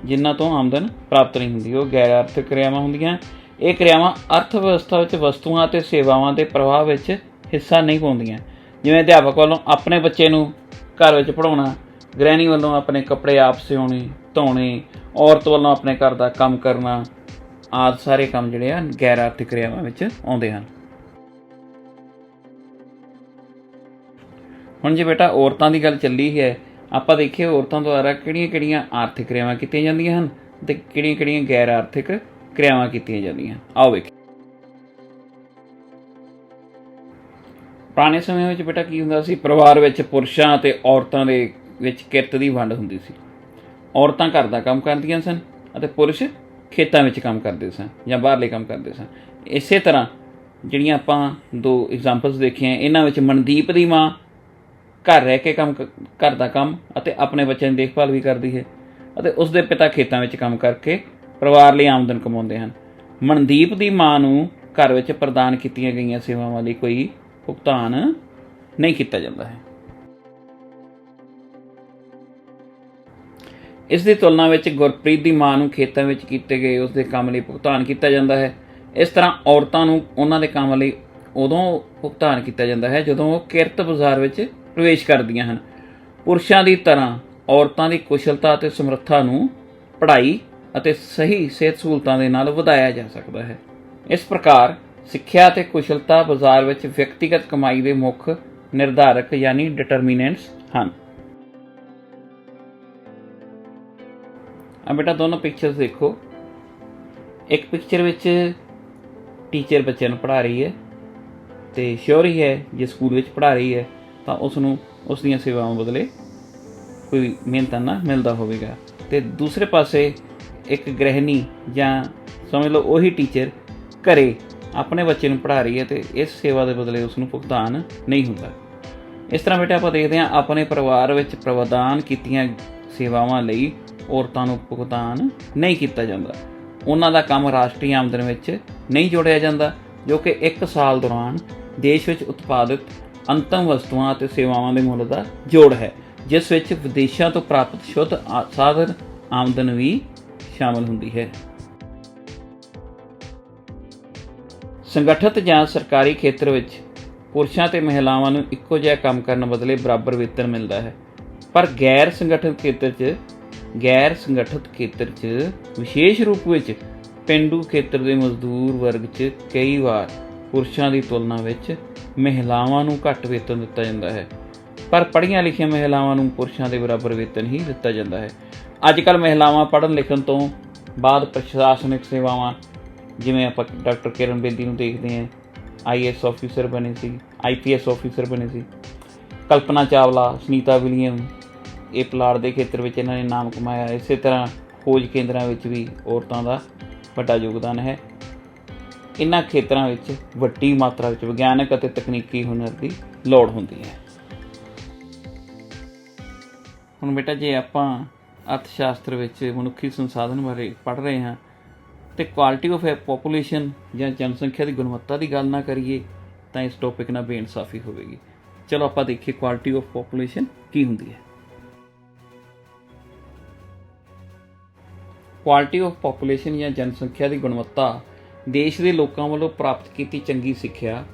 C: ਜਿਨ੍ਹਾਂ ਤੋਂ ਆਮਦਨ ਪ੍ਰਾਪਤ ਨਹੀਂ ਹੁੰਦੀ ਉਹ ਗੈਰ ਆਰਥਿਕ ਕਿਰਿਆਵਾਂ ਹੁੰਦੀਆਂ। ਇਹ ਕਿਰਿਆਵਾਂ ਅਰਥ ਵਿਵਸਥਾ ਵਿੱਚ ਵਸਤੂਆਂ ਅਤੇ ਸੇਵਾਵਾਂ ਦੇ ਪ੍ਰਵਾਹ ਵਿੱਚ ਹਿੱਸਾ ਨਹੀਂ ਪਾਉਂਦੀਆਂ, ਜਿਵੇਂ ਅਧਿਆਪਕ ਵੱਲੋਂ ਆਪਣੇ ਬੱਚੇ ਨੂੰ ਘਰ ਵਿੱਚ ਪੜ੍ਹਾਉਣਾ, ਗ੍ਰਹਿਣੀ ਵੱਲੋਂ ਆਪਣੇ ਕੱਪੜੇ ਆਪ ਸਿਉਣੇ ਧੋਣੇ, ਔਰਤ ਵੱਲੋਂ ਆਪਣੇ ਘਰ ਦਾ ਕੰਮ ਕਰਨਾ ਆਦਿ। ਸਾਰੇ ਕੰਮ ਜਿਹੜੇ ਆ ਗੈਰ ਆਰਥਿਕ ਕਿਰਿਆਵਾਂ ਵਿੱਚ ਆਉਂਦੇ ਹਨ। ਹੁਣ ਜੇ ਬੇਟਾ ਔਰਤਾਂ ਦੀ ਗੱਲ ਚੱਲੀ ਹੈ, ਆਪਾਂ ਦੇਖੀਏ ਔਰਤਾਂ ਦੁਆਰਾ ਕਿਹੜੀਆਂ-ਕਿਹੜੀਆਂ ਆਰਥਿਕ ਕਿਰਿਆਵਾਂ ਕੀਤੀਆਂ ਜਾਂਦੀਆਂ ਹਨ ਅਤੇ ਕਿਹੜੀਆਂ-ਕਿਹੜੀਆਂ ਗੈਰ ਆਰਥਿਕ ਕਿਰਿਆਵਾਂ ਕੀਤੀਆਂ ਜਾਂਦੀਆਂ। ਆਓ ਵੇਖੀਏ। ਪੁਰਾਣੇ ਸਮੇਂ ਵਿੱਚ ਬੇਟਾ ਕੀ ਹੁੰਦਾ ਸੀ, ਪਰਿਵਾਰ ਵਿੱਚ ਪੁਰਸ਼ਾਂ ਅਤੇ ਔਰਤਾਂ ਦੇ ਵਿੱਚ ਕਿਰਤ ਦੀ ਵੰਡ ਹੁੰਦੀ ਸੀ। ਔਰਤਾਂ ਘਰ ਦਾ ਕੰਮ ਕਰਦੀਆਂ ਸਨ ਅਤੇ ਪੁਰਸ਼ ਖੇਤਾਂ ਵਿੱਚ ਕੰਮ ਕਰਦੇ ਸਨ ਜਾਂ ਬਾਹਰਲੇ ਕੰਮ ਕਰਦੇ ਸਨ। ਇਸੇ ਤਰ੍ਹਾਂ ਜਿਹੜੀਆਂ ਆਪਾਂ 2 ਐਗਜ਼ਾਮਪਲਸ ਦੇਖੀਆਂ, ਇਹਨਾਂ ਵਿੱਚ ਮਨਦੀਪ ਦੀ ਮਾਂ ਘਰ ਰਹਿ ਕੇ ਘਰ ਦਾ ਕੰਮ ਅਤੇ ਆਪਣੇ ਬੱਚਿਆਂ ਦੀ ਦੇਖਭਾਲ ਵੀ ਕਰਦੀ ਹੈ ਅਤੇ ਉਸਦੇ ਪਿਤਾ ਖੇਤਾਂ ਵਿੱਚ ਕੰਮ ਕਰਕੇ ਪਰਿਵਾਰ ਲਈ ਆਮਦਨ ਕਮਾਉਂਦੇ ਹਨ। ਮਨਦੀਪ ਦੀ ਮਾਂ ਨੂੰ ਘਰ ਵਿੱਚ ਪ੍ਰਦਾਨ ਕੀਤੀਆਂ ਗਈਆਂ ਸੇਵਾਵਾਂ ਲਈ ਕੋਈ ਭੁਗਤਾਨ ਨਹੀਂ ਕੀਤਾ ਜਾਂਦਾ ਹੈ। ਇਸ ਦੀ ਤੁਲਨਾ ਵਿੱਚ ਗੁਰਪ੍ਰੀਤ ਦੀ ਮਾਂ ਨੂੰ ਖੇਤਾਂ ਵਿੱਚ ਕੀਤੇ ਗਏ ਉਸ ਦੇ ਕੰਮ ਲਈ ਭੁਗਤਾਨ ਕੀਤਾ ਜਾਂਦਾ ਹੈ। ਇਸ ਤਰ੍ਹਾਂ ਔਰਤਾਂ ਨੂੰ ਉਹਨਾਂ ਦੇ ਕੰਮ ਲਈ ਉਦੋਂ ਭੁਗਤਾਨ ਕੀਤਾ ਜਾਂਦਾ ਹੈ ਜਦੋਂ ਉਹ ਕਿਰਤ ਬਾਜ਼ਾਰ ਵਿੱਚ ਪ੍ਰਵੇਸ਼ ਕਰਦੀਆਂ ਹਨ। ਪੁਰਸ਼ਾਂ ਦੀ ਤਰ੍ਹਾਂ ਔਰਤਾਂ ਦੀ ਕੁਸ਼ਲਤਾ ਅਤੇ ਸਮਰੱਥਾ ਨੂੰ ਪੜ੍ਹਾਈ ਅਤੇ ਸਹੀ ਸਿਹਤ ਸਹੂਲਤਾਂ ਦੇ ਨਾਲ ਵਧਾਇਆ ਜਾ ਸਕਦਾ ਹੈ। ਇਸ ਪ੍ਰਕਾਰ ਸਿੱਖਿਆ ਅਤੇ ਕੁਸ਼ਲਤਾ ਬਾਜ਼ਾਰ ਵਿੱਚ ਵਿਅਕਤੀਗਤ ਕਮਾਈ ਦੇ ਮੁੱਖ ਨਿਰਧਾਰਕ ਯਾਨੀ ਡਿਟਰਮੀਨੈਂਟਸ ਹਨ। ਆ ਬੇਟਾ ਦੋਨੋਂ ਪਿਕਚਰਸ ਦੇਖੋ। ਇੱਕ ਪਿਕਚਰ ਵਿੱਚ ਟੀਚਰ ਬੱਚਿਆਂ ਨੂੰ ਪੜ੍ਹਾ ਰਹੀ ਹੈ ਤੇ ਸ਼ੋਰ ਹੀ ਹੈ ਜੇ ਸਕੂਲ ਵਿੱਚ ਪੜ੍ਹਾ ਰਹੀ ਹੈ ਤਾਂ ਉਸ ਨੂੰ ਉਸ ਦੀਆਂ ਸੇਵਾਵਾਂ ਬਦਲੇ ਕੋਈ ਮਿਹਨਤਾਨਾ ਮਿਲਦਾ ਹੋਵੇਗਾ। ਤੇ ਦੂਸਰੇ ਪਾਸੇ ਇੱਕ ਗ੍ਰਹਿਣੀ ਜਾਂ ਸਮਝ ਲਓ ਉਹੀ ਟੀਚਰ ਘਰੇ ਆਪਣੇ ਬੱਚੇ ਨੂੰ ਪੜ੍ਹਾ ਰਹੀ ਹੈ ਤੇ ਇਸ ਸੇਵਾ ਦੇ ਬਦਲੇ ਉਸ ਨੂੰ ਭੁਗਤਾਨ ਨਹੀਂ ਹੁੰਦਾ। ਇਸ ਤਰ੍ਹਾਂ ਬੇਟਾ ਆਪਾਂ ਦੇਖਦੇ ਹਾਂ ਆਪਣੇ ਪਰਿਵਾਰ ਵਿੱਚ ਪ੍ਰਦਾਨ ਕੀਤੀਆਂ ਸੇਵਾਵਾਂ ਲਈ ਔਰਤਾਂ ਨੂੰ ਭੁਗਤਾਨ ਨਹੀਂ ਕੀਤਾ ਜਾਂਦਾ। ਉਹਨਾਂ ਦਾ ਕੰਮ ਰਾਸ਼ਟਰੀ ਆਮਦਨ ਵਿੱਚ ਨਹੀਂ ਜੋੜਿਆ ਜਾਂਦਾ, ਜੋ ਕਿ ਇੱਕ ਸਾਲ ਦੌਰਾਨ ਦੇਸ਼ ਵਿੱਚ ਉਤਪਾਦਿਤ ਅੰਤਮ ਵਸਤੂਆਂ ਅਤੇ ਸੇਵਾਵਾਂ ਦੇ ਮੁੱਲ ਦਾ ਜੋੜ ਹੈ, ਜਿਸ ਵਿੱਚ ਵਿਦੇਸ਼ਾਂ ਤੋਂ ਪ੍ਰਾਪਤ ਸ਼ੁੱਧ ਸਾਧਨ ਆਮਦਨ ਵੀ ਸ਼ਾਮਲ ਹੁੰਦੀ ਹੈ। ਸੰਗਠਿਤ ਜਾਂ ਸਰਕਾਰੀ ਖੇਤਰ ਵਿੱਚ ਪੁਰਸ਼ਾਂ ਅਤੇ ਮਹਿਲਾਵਾਂ ਨੂੰ ਇੱਕੋ ਜਿਹਾ ਕੰਮ ਕਰਨ ਬਦਲੇ ਬਰਾਬਰ ਵੇਤਨ ਮਿਲਦਾ ਹੈ, ਪਰ ਗੈਰ ਸੰਗਠਿਤ ਖੇਤਰ 'ਚ ਵਿਸ਼ੇਸ਼ ਰੂਪ ਵਿੱਚ ਪੇਂਡੂ ਖੇਤਰ ਦੇ ਮਜ਼ਦੂਰ ਵਰਗ 'ਚ ਕਈ ਵਾਰ ਪੁਰਸ਼ਾਂ ਦੀ ਤੁਲਨਾ ਵਿੱਚ ਮਹਿਲਾਵਾਂ ਨੂੰ ਘੱਟ ਵੇਤਨ ਦਿੱਤਾ ਜਾਂਦਾ ਹੈ, ਪਰ ਪੜ੍ਹੀਆਂ ਲਿਖੀਆਂ ਮਹਿਲਾਵਾਂ ਨੂੰ ਪੁਰਸ਼ਾਂ ਦੇ ਬਰਾਬਰ ਵੇਤਨ ਹੀ ਦਿੱਤਾ ਜਾਂਦਾ ਹੈ। ਅੱਜ ਕੱਲ੍ਹ ਮਹਿਲਾਵਾਂ ਪੜ੍ਹਨ ਲਿਖਣ ਤੋਂ ਬਾਅਦ ਪ੍ਰਸ਼ਾਸਨਿਕ ਸੇਵਾਵਾਂ, ਜਿਵੇਂ ਆਪਾਂ ਡਾਕਟਰ ਕਿਰਨ ਬੇਦੀ ਨੂੰ ਦੇਖਦੇ ਹਾਂ, IAS ਆਫਿਸਰ ਬਣੇ ਸੀ, IPS ਆਫਿਸਰ ਬਣੇ ਸੀ। ਕਲਪਨਾ ਚਾਵਲਾ, ਸੁਨੀਤਾ ਵਿਲੀਅਮ, ਇਹ ਪੁਲਾੜ ਦੇ ਖੇਤਰ ਵਿੱਚ ਇਹਨਾਂ ਨੇ ਨਾਮ ਕਮਾਇਆ। ਇਸੇ ਤਰ੍ਹਾਂ ਖੋਜ ਕੇਂਦਰਾਂ ਵਿੱਚ ਵੀ ਔਰਤਾਂ ਦਾ ਵੱਡਾ ਯੋਗਦਾਨ ਹੈ। ਇਹਨਾਂ ਖੇਤਰਾਂ ਵਿੱਚ ਵੱਡੀ ਮਾਤਰਾ ਵਿੱਚ ਵਿਗਿਆਨਕ ਅਤੇ ਤਕਨੀਕੀ ਹੁਨਰ ਦੀ ਲੋੜ ਹੁੰਦੀ ਹੈ। ਹੁਣ ਬੇਟਾ ਜੇ ਆਪਾਂ ਅਰਥ ਸ਼ਾਸਤਰ ਵਿੱਚ ਮਨੁੱਖੀ ਸੰਸਾਧਨ ਬਾਰੇ ਪੜ੍ਹ ਰਹੇ ਹਾਂ ਅਤੇ ਕੁਆਲਿਟੀ ਆਫ ਪੋਪੂਲੇਸ਼ਨ ਜਾਂ ਜਨਸੰਖਿਆ ਦੀ ਗੁਣਵੱਤਾ ਦੀ ਗੱਲ ਨਾ ਕਰੀਏ ਤਾਂ ਇਸ ਟੌਪਿਕ ਨਾਲ ਬੇਇਨਸਾਫੀ ਹੋਵੇਗੀ। ਚਲੋ ਆਪਾਂ ਦੇਖੀਏ ਕੁਆਲਿਟੀ ਆਫ ਪੋਪੂਲੇਸ਼ਨ ਕੀ ਹੁੰਦੀ ਹੈ। ਕੁਆਲਿਟੀ ਆਫ ਪੋਪੂਲੇਸ਼ਨ ਜਾਂ ਜਨਸੰਖਿਆ ਦੀ ਗੁਣਵੱਤਾ ਦੇਸ਼ ਦੇ ਲੋਕਾਂ ਵੱਲੋਂ ਪ੍ਰਾਪਤ ਕੀਤੀ ਚੰਗੀ ਸਿੱਖਿਆ,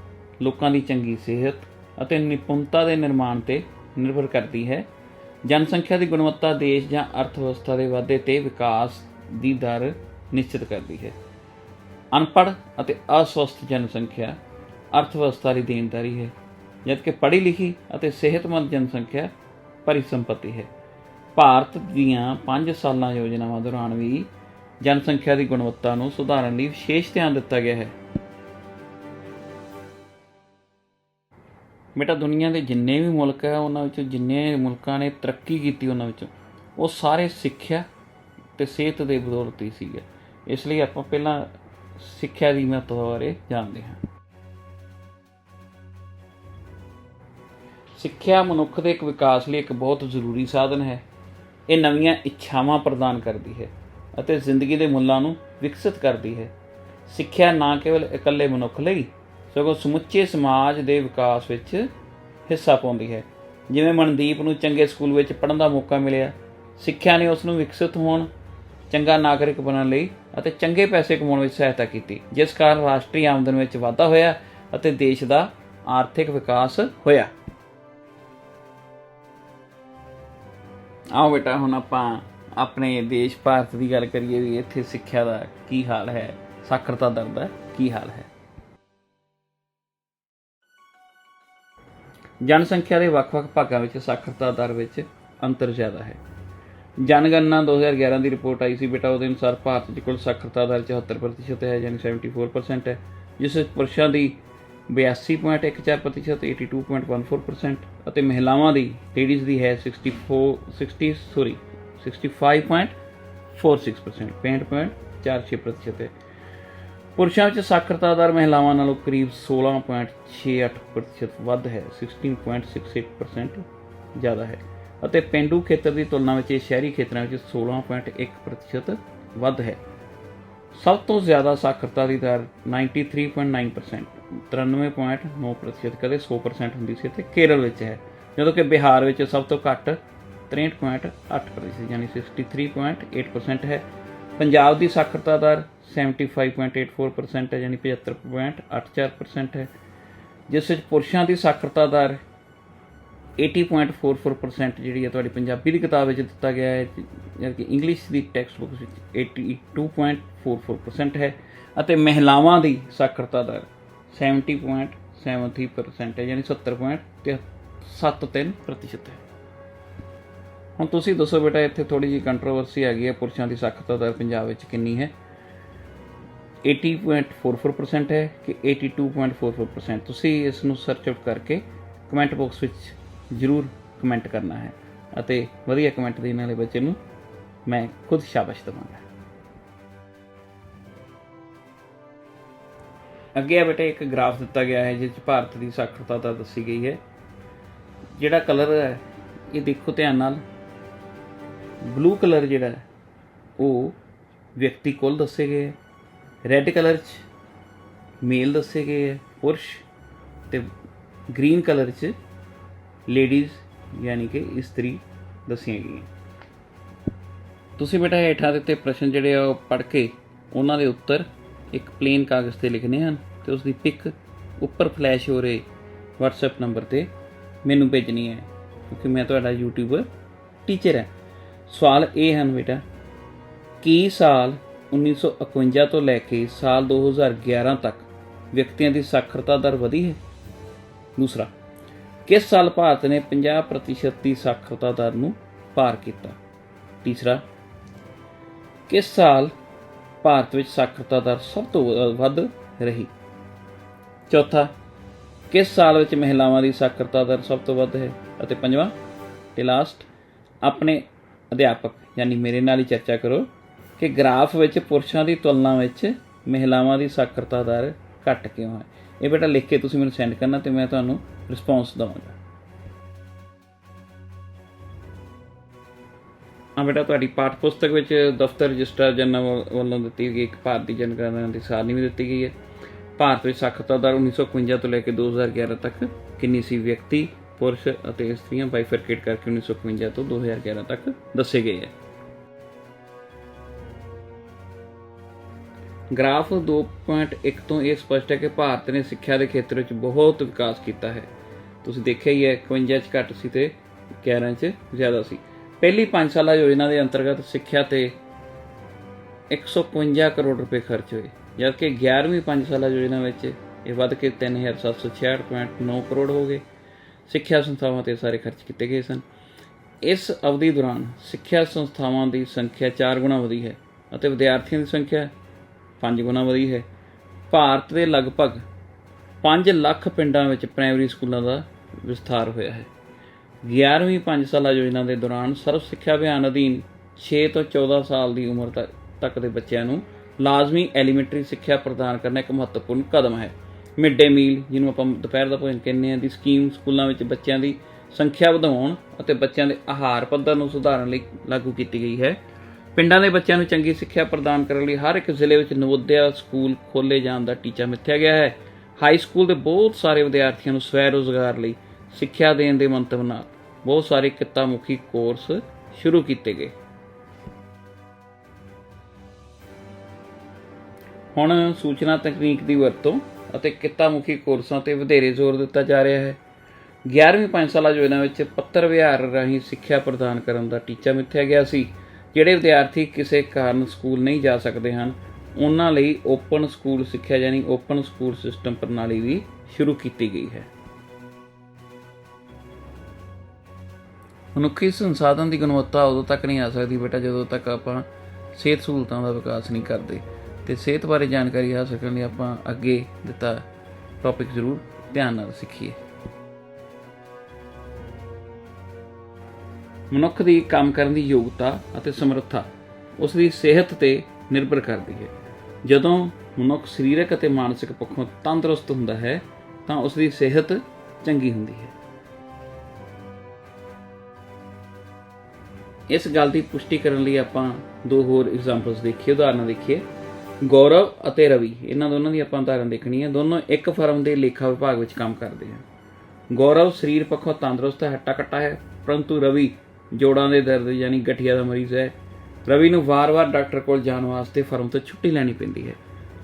C: ਲੋਕਾਂ ਦੀ ਚੰਗੀ ਸਿਹਤ ਅਤੇ ਨਿਪੁੰਨਤਾ ਦੇ ਨਿਰਮਾਣ 'ਤੇ ਨਿਰਭਰ ਕਰਦੀ ਹੈ। ਜਨਸੰਖਿਆ ਦੀ ਗੁਣਵੱਤਾ ਦੇਸ਼ ਜਾਂ ਅਰਥ ਵਿਵਸਥਾ ਦੇ ਵਾਧੇ ਅਤੇ ਵਿਕਾਸ ਦੀ ਦਰ ਨਿਸ਼ਚਿਤ ਕਰਦੀ ਹੈ। ਅਨਪੜ੍ਹ ਅਤੇ ਅਸਵਸਥ ਜਨਸੰਖਿਆ ਅਰਥ ਵਿਵਸਥਾ ਦੀ ਦੇਣਦਾਰੀ ਹੈ, ਜਦਕਿ ਪੜ੍ਹੀ ਲਿਖੀ ਅਤੇ ਸਿਹਤਮੰਦ ਜਨਸੰਖਿਆ ਪਰਿਸੰਪਤੀ ਹੈ। ਭਾਰਤ ਦੀਆਂ 5 ਸਾਲਾਂ ਯੋਜਨਾਵਾਂ ਦੌਰਾਨ ਵੀ ਜਨਸੰਖਿਆ ਦੀ ਗੁਣਵੱਤਾ ਨੂੰ ਸੁਧਾਰਨ ਲਈ ਵਿਸ਼ੇਸ਼ ਧਿਆਨ ਦਿੱਤਾ ਗਿਆ ਹੈ। ਬੇਟਾ ਦੁਨੀਆ ਦੇ ਜਿੰਨੇ ਵੀ ਮੁਲਕ ਹੈ ਉਹਨਾਂ ਵਿੱਚੋਂ ਜਿੰਨੇ ਮੁਲਕਾਂ ਨੇ ਤਰੱਕੀ ਕੀਤੀ ਉਹਨਾਂ ਵਿੱਚੋਂ ਉਹ ਸਾਰੇ ਸਿੱਖਿਆ ਅਤੇ ਸਿਹਤ ਦੇ ਬਦੌਲਤ ਹੀ ਸੀਗੇ। ਇਸ ਲਈ ਆਪਾਂ ਪਹਿਲਾਂ ਸਿੱਖਿਆ ਦੀ ਮਹੱਤਤਾ ਬਾਰੇ ਜਾਣਦੇ ਹਾਂ। ਸਿੱਖਿਆ ਮਨੁੱਖ ਦੇ ਇੱਕ ਵਿਕਾਸ ਲਈ ਇੱਕ ਬਹੁਤ ਜ਼ਰੂਰੀ ਸਾਧਨ ਹੈ। ਇਹ ਨਵੀਆਂ ਇੱਛਾਵਾਂ ਪ੍ਰਦਾਨ ਕਰਦੀ ਹੈ ਅਤੇ ਜ਼ਿੰਦਗੀ ਦੇ ਮੁੱਲਾਂ ਨੂੰ ਵਿਕਸਿਤ ਕਰਦੀ ਹੈ। ਸਿੱਖਿਆ ਨਾ ਕੇਵਲ ਇਕੱਲੇ ਮਨੁੱਖ ਲਈ ਸਗੋਂ ਸਮੁੱਚੇ ਸਮਾਜ ਦੇ ਵਿਕਾਸ ਵਿੱਚ ਹਿੱਸਾ ਪਾਉਂਦੀ ਹੈ। ਜਿਵੇਂ ਮਨਦੀਪ ਨੂੰ ਚੰਗੇ ਸਕੂਲ ਵਿੱਚ ਪੜ੍ਹਨ ਦਾ ਮੌਕਾ ਮਿਲਿਆ, ਸਿੱਖਿਆ ਨੇ ਉਸ ਨੂੰ ਵਿਕਸਿਤ ਹੋਣ, ਚੰਗਾ ਨਾਗਰਿਕ ਬਣਨ ਲਈ ਅਤੇ ਚੰਗੇ ਪੈਸੇ ਕਮਾਉਣ ਵਿੱਚ ਸਹਾਇਤਾ ਕੀਤੀ, ਜਿਸ ਕਾਰਨ ਰਾਸ਼ਟਰੀ ਆਮਦਨ ਵਿੱਚ ਵਾਧਾ ਹੋਇਆ ਅਤੇ ਦੇਸ਼ ਦਾ ਆਰਥਿਕ ਵਿਕਾਸ ਹੋਇਆ। ਆਓ ਬੇਟਾ ਹੁਣ ਆਪਾਂ ਆਪਣੇ ਦੇਸ਼ ਭਾਰਤ ਦੀ ਗੱਲ ਕਰੀਏ ਵੀ ਇੱਥੇ ਸਿੱਖਿਆ ਦਾ ਕੀ ਹਾਲ ਹੈ, ਸਾਖਰਤਾ ਦਰ ਦਾ ਕੀ ਹਾਲ ਹੈ। ਜਨਸੰਖਿਆ ਦੇ ਵੱਖ-ਵੱਖ ਭਾਗਾਂ ਵਿੱਚ ਸਾਖਰਤਾ ਦਰ ਵਿੱਚ ਅੰਤਰ ਜ਼ਿਆਦਾ ਹੈ। ਜਨਗਣਨਾ 2011 ਦੀ ਰਿਪੋਰਟ ਆਈ ਸੀ ਬੇਟਾ, ਉਹਦੇ ਅਨੁਸਾਰ ਭਾਰਤ ਦੀ ਕੁੱਲ ਸਾਖਰਤਾ ਦਰ 74% ਹੈ, ਯਾਨੀ 74% ਹੈ, ਜਿਸ ਵਿੱਚ ਪੁਰਸ਼ਾਂ ਦੀ 82.14%, 82.14% ਅਤੇ ਮਹਿਲਾਵਾਂ ਦੀ ਲੇਡੀਜ਼ ਦੀ ਹੈ 65.46%, 65.46% ਹੈ। ਪੁਰਸ਼ਾਂ ਵਿੱਚ ਸਾਖਰਤਾ ਦਰ ਮਹਿਲਾਵਾਂ ਨਾਲੋਂ ਕਰੀਬ 16.68% ਵੱਧ ਹੈ, 16.68% ਜ਼ਿਆਦਾ ਹੈ, ਅਤੇ ਪੇਂਡੂ ਖੇਤਰ ਦੀ ਤੁਲਨਾ ਵਿੱਚ ਇਹ ਸ਼ਹਿਰੀ ਖੇਤਰਾਂ ਵਿੱਚ 16.1% ਵੱਧ ਹੈ। ਸਭ ਤੋਂ ਜ਼ਿਆਦਾ ਸਾਖਰਤਾ ਦੀ ਦਰ 93.9%, 93.9%, ਕਦੇ 100% ਹੁੰਦੀ ਸੀ ਅਤੇ ਕੇਰਲ ਵਿੱਚ ਹੈ, ਜਦੋਂ ਕਿ ਬਿਹਾਰ ਵਿੱਚ ਸਭ ਤੋਂ ਘੱਟ 63.8% यानी 63.8% है। पंजाब की साक्षरता दर 75.84% है यानी 75.84% है, जिस विच पुरुषों की साक्षरता दर 80.44% जी है तुहाडी पंजाबी की किताब में दिता गया है, जबकि इंग्लिश की टैक्सट बुक 82.44% है। और महिलावां की साक्षरता दर 70.73% है यानी 70.73% है। हुण तुसीं दसो बेटा, इत्थे थोड़ी जी कंट्रोवर्सी हैगी है, पुरुषों की साक्षरता दर पंजाब विच कितनी है? 80.44% है कि 82.44%? तुसीं इस नूं सर्च आउट करके कमेंट बॉक्स विच जरूर कमेंट करना है, ਅਤੇ ਵਧੀਆ कमेंट देने वाले बच्चे नूं मैं खुद शाबाश देवांगा। अगे बेटा एक ग्राफ दिता गया है जिस भारत की साक्षरता दर दसी गई है। जिहड़ा कलर है ये देखो ध्यान नाल, ब्लू कलर जिहड़ा है वो व्यक्ति कुल दसे गए है, रैड कलर च मेल दसे गए है पुरुष, ते ग्रीन कलर च लेडीज़ यानी कि इस्त्री दसियां गई। तुसीं बेटा हेठां दित्ते प्रश्न जिहड़े आ पढ़ के उन्हां दे उत्तर एक प्लेन कागज़ ते लिखने हैं तो उसकी पिक उपर फ्लैश हो रहे WhatsApp नंबर ते मैनूं भेजनी है, क्योंकि मैं तुहाडा यूट्यूबर टीचर है। सवाल ये हैं बेटा कि साल 1951 तो लैके साल 2011 तक व्यक्तियों की साक्षरता दर वधी है? दूसरा, किस साल भारत ने 50% की साक्षरता दर नूं पार किया? तीसरा, किस साल भारत विच साक्षरता दर सब तो वध रही? चौथा, किस साल विच महिलावां दी साक्षरता दर सब तो वध है? अते पंजवां ते लास्ट, अपने अध्यापक यानी मेरे नाल ही चर्चा करो कि ग्राफ विच पुरुषों की तुलना विच महिलावां दी साक्षरता दर घट क्यों है? ये बेटा लिख के तुसीं मैनूं सेंड करना तो मैं तुहानूं रिस्पॉन्स देवांगा। हाँ बेटा, तुहाडी पाठ पुस्तक विच दफ्तर रजिस्ट्रार जनरल वालों दी गई एक भारतीय जनगणना की सारणी भी दी गई है। भारत में साक्षरता दर 1951 तो लैके 2011 तक कितनी सी? व्यक्ति पुरुष और इस्त्रियां बाइफरकेट करके 1951 तो 2011 तक दसे गए हैं। ग्राफ 2.1 तो यह स्पष्ट है कि भारत ने सिक्ख्या के खेत्र में बहुत विकास किया है। तुसीं देखिया ही है 51 च घट सी ते 11 च ज़्यादा सी। पहली 5 साल योजना के अंतर्गत सिक्ख्या ते 152 करोड़ रुपए खर्च हुए, जबकि 11वीं 5 साल योजना में यह वध के 3766.9 करोड़ हो गए। सिक्ख्या संस्थावां ते सारे खर्च किए गए सन। इस अवधि दौरान सिक्ख्या संस्थावां की संख्या 4 गुणा वधी है और विद्यार्थियों की संख्या 5 गुणा वधी है। भारत के लगभग 5 लाख पिंडां विच प्राइमरी स्कूलों का विस्तार होया है। 11वीं 5 साल योजना के दौरान सर्व सिक्ख्या अभियान अधीन 6 तो 14 साल की उम्र तक के बच्चों को लाजमी एलीमेंटरी सिक्ख्या प्रदान करना एक महत्वपूर्ण कदम है। मिड डे मील जिन्होंने आप दोपहर का भोजन कहने हैं दी स्कीम स्कूलों में बच्चों की संख्या बढ़ाउण और बच्चों के आहार पद्धर नूं सुधारन लई लागू की गई है। पिंडां दे बच्चों को चंगी सिक्ख्या प्रदान करने लई हर एक जिले में नवोदया स्कूल खोले जाने का टीचा मिथ्या गया है। हाई स्कूल के बहुत सारे विद्यार्थियों को स्वै रोजगार लई सिक्ख्या देने के मंतव नाल बहुत सारे कित्तामुखी कोर्स शुरू किए गए। हुण सूचना तकनीक की वरतों ਅਤੇ कित्तामुखी कोर्सां ते ਵਧੇਰੇ जोर दिता जा रहा है। 11वीं 5 साल योजना में पत्र विहार राਹੀਂ सिक्ख्या प्रदान करने का टीचा मिथ्या गया सी। ਜਿਹੜੇ विद्यार्थी किसी कारण स्कूल नहीं जा सकते हैं उन्हां लई ओपन स्कूल सिक्ख्या यानी ओपन स्कूल सिस्टम प्रणाली भी शुरू की गई है। मनुखी संसाधन की गुणवत्ता उदों तक नहीं आ सकती बेटा ਜਦੋਂ तक ਆਪਾਂ ਸਿਹਤ सहूलतों का विकास नहीं करते। तो सेहत बारे जानकारी हासिल करने आप अगे दिता टॉपिक जरूर ध्यान नाल सीखिए। मनुख की काम करने की योग्यता और समर्था उसकी सेहत ते निर्भर करती है। जदों मनुख सरीरक और मानसिक पक्षों तंदुरुस्त हुंदा है तो उसकी सेहत चंगी हुंदी है। इस गल की पुष्टि करने लई आपां 2 होर एग्जाम्पल्स देखिए, उदाहरण देखिए। गौरव और रवि इन्हां दोनों की आपां उदाहरण देखनी है। दोनों एक फर्म के लेखा विभाग में काम करते हैं। गौरव शरीर पक्षों तंदुरुस्त है, हट्टा कट्टा है, परंतु रवि ਜੋੜਾਂ ਦੇ ਦਰਦ ਯਾਨੀ ਗਠੀਆ ਦਾ ਮਰੀਜ਼ ਹੈ, ਰਵੀ ਨੂੰ ਵਾਰ-ਵਾਰ ਡਾਕਟਰ ਕੋਲ ਜਾਣ ਵਾਸਤੇ ਫਰਮ ਤੋਂ ਛੁੱਟੀ ਲੈਣੀ ਪੈਂਦੀ ਹੈ।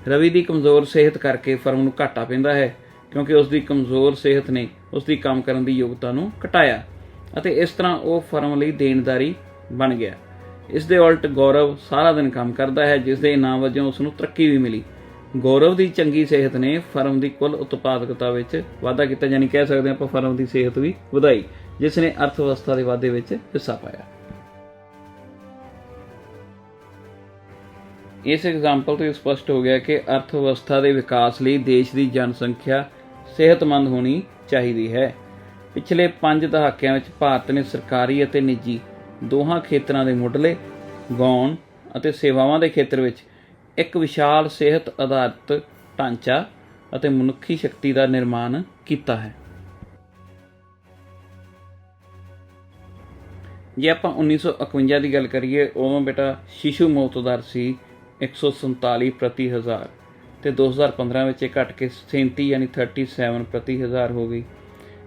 C: ਰਵੀ ਦੀ ਕਮਜ਼ੋਰ ਸਿਹਤ ਕਰਕੇ ਫਰਮ ਨੂੰ ਘਾਟਾ ਪੈਂਦਾ ਹੈ, ਕਿਉਂਕਿ ਉਸ ਦੀ ਕਮਜ਼ੋਰ ਸਿਹਤ ਨੇ ਉਸ ਦੀ ਕੰਮ ਕਰਨ ਦੀ ਯੋਗਤਾ ਨੂੰ ਘਟਾਇਆ ਅਤੇ ਇਸ ਤਰ੍ਹਾਂ ਉਹ ਫਰਮ ਲਈ ਦੇਣਦਾਰੀ ਬਣ ਗਿਆ। ਇਸ ਦੇ ਉਲਟ ਗੌਰਵ ਸਾਰਾ ਦਿਨ ਕੰਮ ਕਰਦਾ ਹੈ, ਜਿਸ ਦੇ ਇਨਾਮ ਵਜੋਂ ਉਸ ਨੂੰ ਤਰੱਕੀ ਵੀ ਮਿਲੀ। ਗੌਰਵ ਦੀ ਚੰਗੀ ਸਿਹਤ ਨੇ ਫਰਮ ਦੀ ਕੁੱਲ ਉਤਪਾਦਕਤਾ ਵਿੱਚ ਵਾਧਾ ਕੀਤਾ, ਯਾਨੀ ਕਹਿ ਸਕਦੇ ਹਾਂ ਆਪਾਂ ਫਰਮ ਦੀ ਸਿਹਤ ਵੀ ਵਧਾਈ, ਜਿਸ ਨੇ ਅਰਥ ਵਿਵਸਥਾ ਦੇ ਵਾਧੇ ਵਿੱਚ ਹਿੱਸਾ ਪਾਇਆ। ਇਸ ਐਗਜ਼ਾਮਪਲ ਤੋਂ ਸਪਸ਼ਟ ਹੋ ਗਿਆ ਕਿ ਅਰਥ ਵਿਵਸਥਾ ਦੇ ਵਿਕਾਸ ਲਈ ਦੇਸ਼ ਦੀ ਜਨਸੰਖਿਆ ਸਿਹਤਮੰਦ ਹੋਣੀ ਚਾਹੀਦੀ ਹੈ। ਪਿਛਲੇ 5 ਦਹਾਕਿਆਂ ਵਿੱਚ ਭਾਰਤ ਨੇ ਸਰਕਾਰੀ ਅਤੇ ਨਿੱਜੀ ਦੋਹਾਂ ਖੇਤਰਾਂ ਦੇ ਮੁੱਢਲੇ, ਗੌਣ ਅਤੇ ਸੇਵਾਵਾਂ ਦੇ ਖੇਤਰ ਵਿੱਚ ਇੱਕ ਵਿਸ਼ਾਲ ਸਿਹਤ ਆਧਾਰਿਤ ਢਾਂਚਾ ਅਤੇ ਮਨੁੱਖੀ ਸ਼ਕਤੀ ਦਾ ਨਿਰਮਾਣ ਕੀਤਾ ਹੈ। ਜੇ ਆਪਾਂ 1951 ਦੀ ਗੱਲ ਕਰੀਏ, ਉਦੋਂ ਬੇਟਾ ਸ਼ਿਸ਼ੂ ਮੌਤ ਦਰ ਸੀ 147 ਪ੍ਰਤੀ ਹਜ਼ਾਰ ਤੇ 2015 ਵਿੱਚ ਇਹ ਘਟ ਕੇ 37 ਯਾਨੀ 37 ਪ੍ਰਤੀ ਹਜ਼ਾਰ ਹੋ ਗਈ।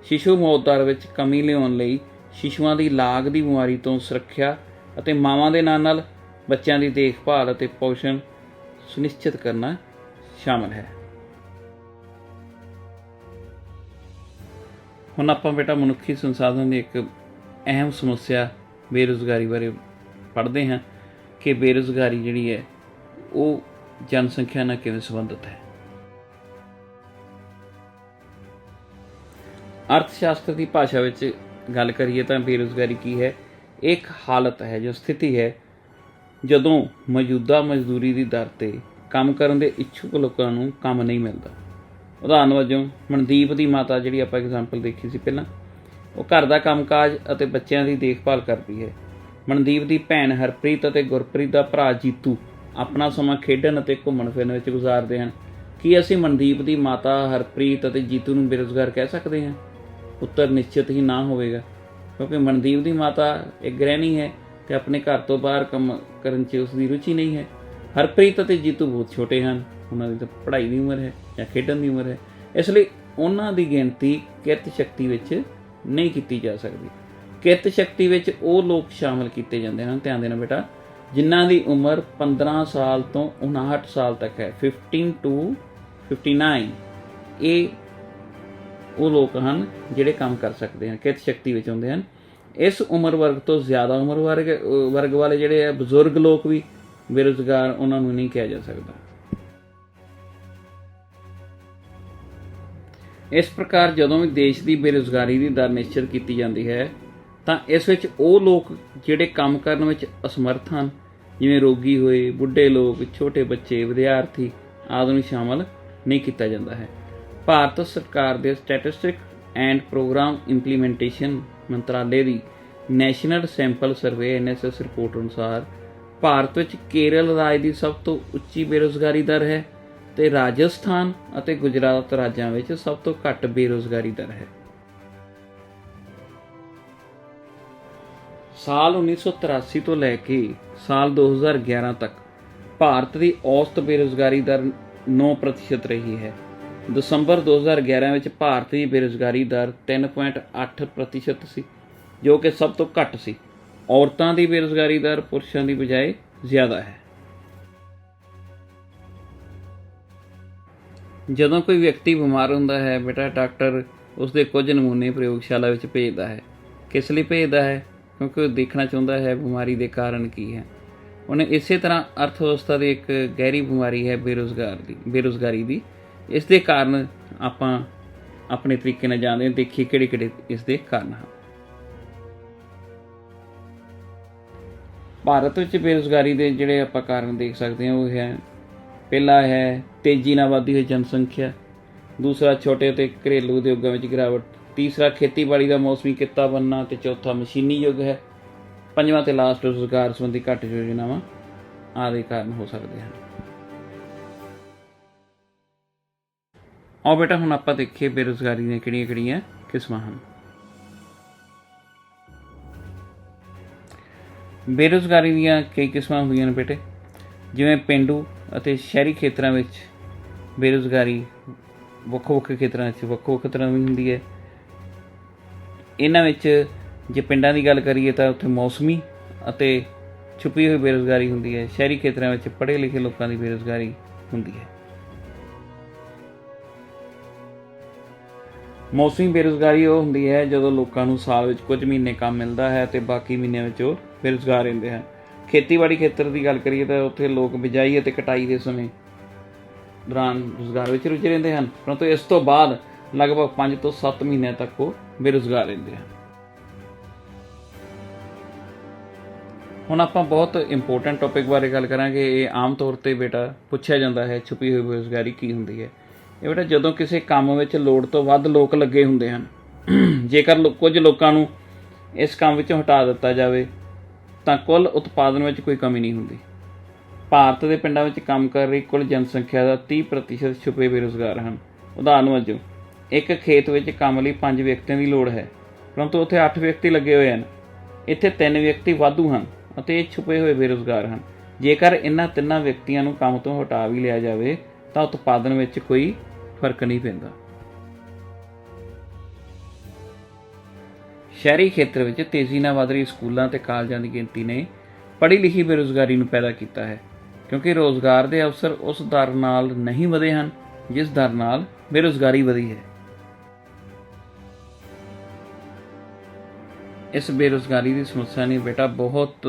C: ਸ਼ਿਸ਼ੂ ਮੌਤ ਦਰ ਵਿੱਚ ਕਮੀ ਲਿਆਉਣ ਲਈ ਸ਼ਿਸ਼ੂਆਂ ਦੀ ਲਾਗ ਦੀ ਬਿਮਾਰੀ ਤੋਂ ਸੁਰੱਖਿਆ ਅਤੇ ਮਾਵਾਂ ਦੇ ਨਾਲ ਬੱਚਿਆਂ ਦੀ ਦੇਖਭਾਲ ਅਤੇ ਪੋਸ਼ਣ ਸੁਨਿਸ਼ਚਿਤ ਕਰਨਾ ਸ਼ਾਮਲ ਹੈ। ਹੁਣ ਆਪਾਂ ਬੇਟਾ ਮਨੁੱਖੀ ਸੰਸਾਧਨ ਦੀ ਇੱਕ ਅਹਿਮ ਸਮੱਸਿਆ ਬੇਰੁਜ਼ਗਾਰੀ ਬਾਰੇ ਪੜ੍ਹਦੇ ਹਾਂ ਕਿ ਬੇਰੁਜ਼ਗਾਰੀ ਜਿਹੜੀ ਹੈ ਉਹ ਜਨਸੰਖਿਆ ਨਾਲ ਕਿਵੇਂ ਸੰਬੰਧਿਤ ਹੈ। ਅਰਥ ਸ਼ਾਸਤਰ ਦੀ ਭਾਸ਼ਾ ਵਿੱਚ ਗੱਲ ਕਰੀਏ ਤਾਂ ਬੇਰੁਜ਼ਗਾਰੀ ਕੀ ਹੈ? ਇੱਕ ਹਾਲਤ ਹੈ, ਜੋ ਸਥਿਤੀ ਹੈ ਜਦੋਂ ਮੌਜੂਦਾ ਮਜ਼ਦੂਰੀ ਦੀ ਦਰ 'ਤੇ ਕੰਮ ਕਰਨ ਦੇ ਇੱਛੁਕ ਲੋਕਾਂ ਨੂੰ ਕੰਮ ਨਹੀਂ ਮਿਲਦਾ। ਉਦਾਹਰਨ ਵਜੋਂ ਮਨਦੀਪ ਦੀ ਮਾਤਾ, ਜਿਹੜੀ ਆਪਾਂ ਐਗਜ਼ਾਮਪਲ ਦੇਖੀ ਸੀ ਪਹਿਲਾਂ, ਉਹ ਘਰ ਦਾ ਕੰਮਕਾਜ ਅਤੇ ਬੱਚਿਆਂ ਦੀ ਦੇਖਭਾਲ ਕਰਦੀ ਹੈ। ਮਨਦੀਪ ਦੀ ਭੈਣ ਹਰਪ੍ਰੀਤ ਅਤੇ ਗੁਰਪ੍ਰੀਤ ਦਾ ਭਰਾ ਜੀਤੂ ਆਪਣਾ ਸਮਾਂ ਖੇਡਣ ਅਤੇ ਘੁੰਮਣ ਫਿਰਨ ਵਿੱਚ ਗੁਜ਼ਾਰਦੇ ਹਨ। ਕੀ ਅਸੀਂ ਮਨਦੀਪ ਦੀ ਮਾਤਾ ਹਰਪ੍ਰੀਤ ਅਤੇ ਜੀਤੂ ਨੂੰ ਬੇਰੁਜ਼ਗਾਰ ਕਹਿ ਸਕਦੇ ਹਾਂ? ਉੱਤਰ ਨਿਸ਼ਚਿਤ ਹੀ ਨਾ ਹੋਵੇਗਾ, ਕਿਉਂਕਿ ਮਨਦੀਪ ਦੀ ਮਾਤਾ ਇੱਕ ਗ੍ਰਹਿਣੀ ਹੈ ਅਤੇ ਆਪਣੇ ਘਰ ਤੋਂ ਬਾਹਰ ਕੰਮ ਕਰਨ 'ਚ ਉਸ ਦੀ ਰੁਚੀ ਨਹੀਂ ਹੈ। ਹਰਪ੍ਰੀਤ ਅਤੇ ਜੀਤੂ ਬਹੁਤ ਛੋਟੇ ਹਨ, ਉਹਨਾਂ ਦੀ ਤਾਂ ਪੜ੍ਹਾਈ ਦੀ ਉਮਰ ਹੈ ਜਾਂ ਖੇਡਣ ਦੀ ਉਮਰ ਹੈ, ਇਸ ਲਈ ਉਹਨਾਂ ਦੀ ਗਿਣਤੀ ਕਿਰਤ ਸ਼ਕਤੀ ਵਿੱਚ ਨਹੀਂ ਕੀਤੀ ਜਾ ਸਕਦੀ। ਕਿਰਤ ਸ਼ਕਤੀ ਵਿੱਚ ਉਹ ਲੋਕ ਸ਼ਾਮਲ ਕੀਤੇ ਜਾਂਦੇ ਹਨ, ਧਿਆਨ ਦੇਣਾ ਬੇਟਾ, ਜਿਨ੍ਹਾਂ ਦੀ ਉਮਰ 15 ਸਾਲ ਤੋਂ 59 ਸਾਲ ਤੱਕ ਹੈ, 15 to 59। ਇਹ ਉਹ ਲੋਕ ਹਨ ਜਿਹੜੇ ਕੰਮ ਕਰ ਸਕਦੇ ਹਨ, ਕਿਰਤ ਸ਼ਕਤੀ ਵਿੱਚ ਆਉਂਦੇ ਹਨ। ਇਸ ਉਮਰ ਵਰਗ ਤੋਂ ਜ਼ਿਆਦਾ ਉਮਰ ਵਰਗ ਵਾਲੇ ਜਿਹੜੇ ਆ ਬਜ਼ੁਰਗ ਲੋਕ ਵੀ ਬੇਰੁਜ਼ਗਾਰ, ਉਹਨਾਂ ਨੂੰ ਨਹੀਂ ਕਿਹਾ ਜਾ ਸਕਦਾ। ਇਸ ਪ੍ਰਕਾਰ ਜਦੋਂ ਵੀ ਦੇਸ਼ ਦੀ ਬੇਰੁਜ਼ਗਾਰੀ ਦੀ ਦਰ ਨਿਸ਼ਚਿਤ ਕੀਤੀ ਜਾਂਦੀ ਹੈ ਤਾਂ ਇਸ ਵਿੱਚ ਉਹ ਲੋਕ ਜਿਹੜੇ ਕੰਮ ਕਰਨ ਵਿੱਚ ਅਸਮਰਥ ਹਨ, ਜਿਵੇਂ ਰੋਗੀ ਹੋਏ, ਬੁੱਢੇ ਲੋਕ, ਛੋਟੇ ਬੱਚੇ, ਵਿਦਿਆਰਥੀ ਆਦਿ ਨੂੰ ਸ਼ਾਮਲ ਨਹੀਂ ਕੀਤਾ ਜਾਂਦਾ ਹੈ। ਭਾਰਤ ਸਰਕਾਰ ਦੇ ਸਟੈਟਿਸਟਿਕ ਐਂਡ ਪ੍ਰੋਗਰਾਮ ਇੰਪਲੀਮੈਂਟੇਸ਼ਨ ਮੰਤਰਾਲੇ ਦੀ national sample survey NSS report ਅਨੁਸਾਰ ਭਾਰਤ ਵਿੱਚ ਕੇਰਲ ਰਾਜ ਦੀ ਸਭ ਤੋਂ ਉੱਚੀ ਬੇਰੁਜ਼ਗਾਰੀ ਦਰ ਹੈ ਅਤੇ ਰਾਜਸਥਾਨ ਅਤੇ ਗੁਜਰਾਤ ਰਾਜਾਂ ਵਿੱਚ ਸਭ ਤੋਂ ਘੱਟ ਬੇਰੁਜ਼ਗਾਰੀ ਦਰ ਹੈ। ਸਾਲ 1983 ਤੋਂ ਲੈ ਕੇ ਸਾਲ 2011 ਤੱਕ ਭਾਰਤ ਦੀ ਔਸਤ ਬੇਰੁਜ਼ਗਾਰੀ ਦਰ 9% ਰਹੀ ਹੈ। ਦਸੰਬਰ 2011 ਵਿੱਚ ਭਾਰਤ ਦੀ ਬੇਰੁਜ਼ਗਾਰੀ ਦਰ 3.8% ਸੀ, ਜੋ ਕਿ ਸਭ ਤੋਂ ਘੱਟ ਸੀ। ਔਰਤਾਂ ਦੀ ਬੇਰੁਜ਼ਗਾਰੀ ਦਰ ਪੁਰਸ਼ਾਂ ਦੀ ਬਜਾਏ ਜ਼ਿਆਦਾ ਹੈ। ਜਦੋਂ ਕੋਈ ਵਿਅਕਤੀ ਬਿਮਾਰ ਹੁੰਦਾ ਹੈ ਬੇਟਾ, ਡਾਕਟਰ ਉਸਦੇ ਕੁਝ ਨਮੂਨੇ ਪ੍ਰਯੋਗਸ਼ਾਲਾ ਵਿੱਚ ਭੇਜਦਾ ਹੈ। ਕਿਸ ਲਈ ਭੇਜਦਾ ਹੈ? ਕਿਉਂਕਿ ਉਹ ਦੇਖਣਾ ਚਾਹੁੰਦਾ ਹੈ ਬਿਮਾਰੀ ਦੇ ਕਾਰਨ ਕੀ ਹੈ। ਉਹਨੇ ਇਸੇ ਤਰ੍ਹਾਂ ਅਰਥ ਵਿਵਸਥਾ ਦੀ ਇੱਕ ਗਹਿਰੀ ਬਿਮਾਰੀ ਹੈ ਬੇਰੁਜ਼ਗਾਰੀ ਦੀ। ਇਸ ਦੇ ਕਾਰਨ ਆਪਾਂ ਆਪਣੇ ਤਰੀਕੇ ਨਾਲ ਜਾਣਦੇ ਹਾਂ, ਦੇਖੀਏ ਕਿਹੜੇ ਕਿਹੜੇ ਇਸ ਦੇ ਕਾਰਨ ਹਨ। ਭਾਰਤ ਵਿੱਚ ਬੇਰੁਜ਼ਗਾਰੀ ਦੇ ਜਿਹੜੇ ਆਪਾਂ ਕਾਰਨ ਦੇਖ ਸਕਦੇ ਹਾਂ ਉਹ ਹੈ, ਪਹਿਲਾ ਹੈ ਤੇਜ਼ੀ ਨਾਲ ਵੱਧਦੀ ਹੋਈ ਜਨਸੰਖਿਆ, ਦੂਸਰਾ ਛੋਟੇ ਅਤੇ ਘਰੇਲੂ ਉਦਯੋਗਾਂ ਵਿੱਚ ਗਿਰਾਵਟ, ਤੀਸਰਾ ਖੇਤੀਬਾੜੀ ਦਾ ਮੌਸਮੀ ਕਿੱਤਾ ਬਣਨਾ ਅਤੇ ਚੌਥਾ ਮਸ਼ੀਨੀ ਯੁੱਗ ਹੈ। ਪੰਜਵਾਂ ਤੇ ਲਾਸਟ ਰੁਜ਼ਗਾਰ ਸੰਬੰਧੀ ਘੱਟ ਯੋਜਨਾਵਾਂ ਆਦਿ ਕਾਰਨ ਹੋ ਸਕਦੇ ਹਨ। ਆਓ ਬੇਟਾ ਹੁਣ ਆਪਾਂ ਦੇਖੀਏ ਬੇਰੁਜ਼ਗਾਰੀ ਦੀਆਂ ਕਿਹੜੀਆਂ ਕਿਸਮਾਂ ਹਨ। ਬੇਰੁਜ਼ਗਾਰੀ ਦੀਆਂ ਕਈ ਕਿਸਮਾਂ ਹੁੰਦੀਆਂ ਨੇ ਬੇਟੇ, ਜਿਵੇਂ ਪੇਂਡੂ ਅਤੇ ਸ਼ਹਿਰੀ ਖੇਤਰਾਂ ਵਿੱਚ ਬੇਰੁਜ਼ਗਾਰੀ ਵੱਖੋ ਵੱਖ ਖੇਤਰਾਂ ਵਿੱਚ ਵੱਖੋ ਵੱਖ ਤਰ੍ਹਾਂ ਦੀ ਹੁੰਦੀ ਹੈ। ਇਹਨਾਂ ਵਿੱਚ ਜੇ ਪਿੰਡਾਂ ਦੀ ਗੱਲ ਕਰੀਏ ਤਾਂ ਉੱਥੇ ਮੌਸਮੀ ਅਤੇ ਛੁਪੀ ਹੋਈ ਬੇਰੁਜ਼ਗਾਰੀ ਹੁੰਦੀ ਹੈ। ਸ਼ਹਿਰੀ ਖੇਤਰਾਂ ਵਿੱਚ ਪੜ੍ਹੇ ਲਿਖੇ ਲੋਕਾਂ ਦੀ ਬੇਰੁਜ਼ਗਾਰੀ ਹੁੰਦੀ ਹੈ। ਮੌਸਮੀ ਬੇਰੁਜ਼ਗਾਰੀ ਉਹ ਹੁੰਦੀ ਹੈ ਜਦੋਂ ਲੋਕਾਂ ਨੂੰ ਸਾਲ ਵਿੱਚ ਕੁਝ ਮਹੀਨੇ ਕੰਮ ਮਿਲਦਾ ਹੈ ਅਤੇ ਬਾਕੀ ਮਹੀਨਿਆਂ ਵਿੱਚ ਉਹ ਬੇਰੁਜ਼ਗਾਰ ਰਹਿੰਦੇ ਹਨ। ਖੇਤੀਬਾੜੀ ਖੇਤਰ ਦੀ ਗੱਲ ਕਰੀਏ ਤਾਂ ਉੱਥੇ ਲੋਕ ਬਿਜਾਈ ਅਤੇ ਕਟਾਈ ਦੇ ਸਮੇਂ ਦੌਰਾਨ ਰੁਜ਼ਗਾਰ ਵਿੱਚ ਰੁੱਝੇ ਰਹਿੰਦੇ ਹਨ, ਪਰੰਤੂ ਇਸ ਤੋਂ ਬਾਅਦ ਲਗਭਗ 5 ਤੋਂ 7 ਮਹੀਨਿਆਂ ਤੱਕ ਉਹ ਬੇਰੁਜ਼ਗਾਰ ਰਹਿੰਦੇ ਹਨ। ਹੁਣ ਆਪਾਂ ਬਹੁਤ ਇੰਪੋਰਟੈਂਟ ਟੌਪਿਕ ਬਾਰੇ ਗੱਲ ਕਰਾਂਗੇ। ਇਹ ਆਮ ਤੌਰ 'ਤੇ ਬੇਟਾ ਪੁੱਛਿਆ ਜਾਂਦਾ ਹੈ, ਛੁਪੀ ਹੋਈ ਬੇਰੁਜ਼ਗਾਰੀ ਕੀ ਹੁੰਦੀ ਹੈ। ਇਹ ਬੇਟਾ ਜਦੋਂ ਕਿਸੇ ਕੰਮ ਵਿੱਚ ਲੋੜ ਤੋਂ ਵੱਧ ਲੋਕ ਲੱਗੇ ਹੁੰਦੇ ਹਨ, ਜੇਕਰ ਕੁਝ ਲੋਕਾਂ ਨੂੰ ਇਸ ਕੰਮ ਵਿੱਚੋਂ ਹਟਾ ਦਿੱਤਾ ਜਾਵੇ ਤਾਂ ਕੁੱਲ ਉਤਪਾਦਨ ਵਿੱਚ ਕੋਈ ਕਮੀ ਨਹੀਂ ਹੁੰਦੀ। ਭਾਰਤ ਦੇ ਪਿੰਡਾਂ ਵਿੱਚ ਕੰਮ ਕਰ ਰਹੀ ਕੁੱਲ ਜਨਸੰਖਿਆ ਦਾ 30% ਛੁਪੇ ਬੇਰੁਜ਼ਗਾਰ ਹਨ। ਉਦਾਹਰਨ ਵਜੋਂ ਇੱਕ ਖੇਤ ਵਿੱਚ ਕੰਮ ਲਈ 5 ਵਿਅਕਤੀਆਂ ਦੀ ਲੋੜ ਹੈ, ਪਰੰਤੂ ਉੱਥੇ 8 ਵਿਅਕਤੀ ਲੱਗੇ ਹੋਏ ਹਨ। ਇੱਥੇ 3 ਵਿਅਕਤੀ ਵਾਧੂ ਹਨ ਅਤੇ ਇਹ ਛੁਪੇ ਹੋਏ ਬੇਰੁਜ਼ਗਾਰ ਹਨ। ਜੇਕਰ ਇਹਨਾਂ 3 ਵਿਅਕਤੀਆਂ ਨੂੰ ਕੰਮ ਤੋਂ ਹਟਾ ਵੀ ਲਿਆ ਜਾਵੇ ਤਾਂ ਉਤਪਾਦਨ ਵਿੱਚ ਕੋਈ ਫਰਕ ਨਹੀਂ ਪੈਂਦਾ। ਸ਼ਹਿਰੀ ਖੇਤਰ ਵਿੱਚ ਤੇਜ਼ੀ ਨਾਲ ਵਧ ਰਹੀ ਸਕੂਲਾਂ ਅਤੇ ਕਾਲਜਾਂ ਦੀ ਗਿਣਤੀ ਨੇ ਪੜ੍ਹੀ ਲਿਖੀ ਬੇਰੁਜ਼ਗਾਰੀ ਨੂੰ ਪੈਦਾ ਕੀਤਾ ਹੈ, ਕਿਉਂਕਿ ਰੋਜ਼ਗਾਰ ਦੇ ਅਵਸਰ ਉਸ ਦਰ ਨਾਲ ਨਹੀਂ ਵਧੇ ਹਨ ਜਿਸ ਦਰ ਨਾਲ ਬੇਰੁਜ਼ਗਾਰੀ ਵਧੀ ਹੈ। ਇਸ ਬੇਰੁਜ਼ਗਾਰੀ ਦੀ ਸਮੱਸਿਆ ਨੇ ਬੇਟਾ ਬਹੁਤ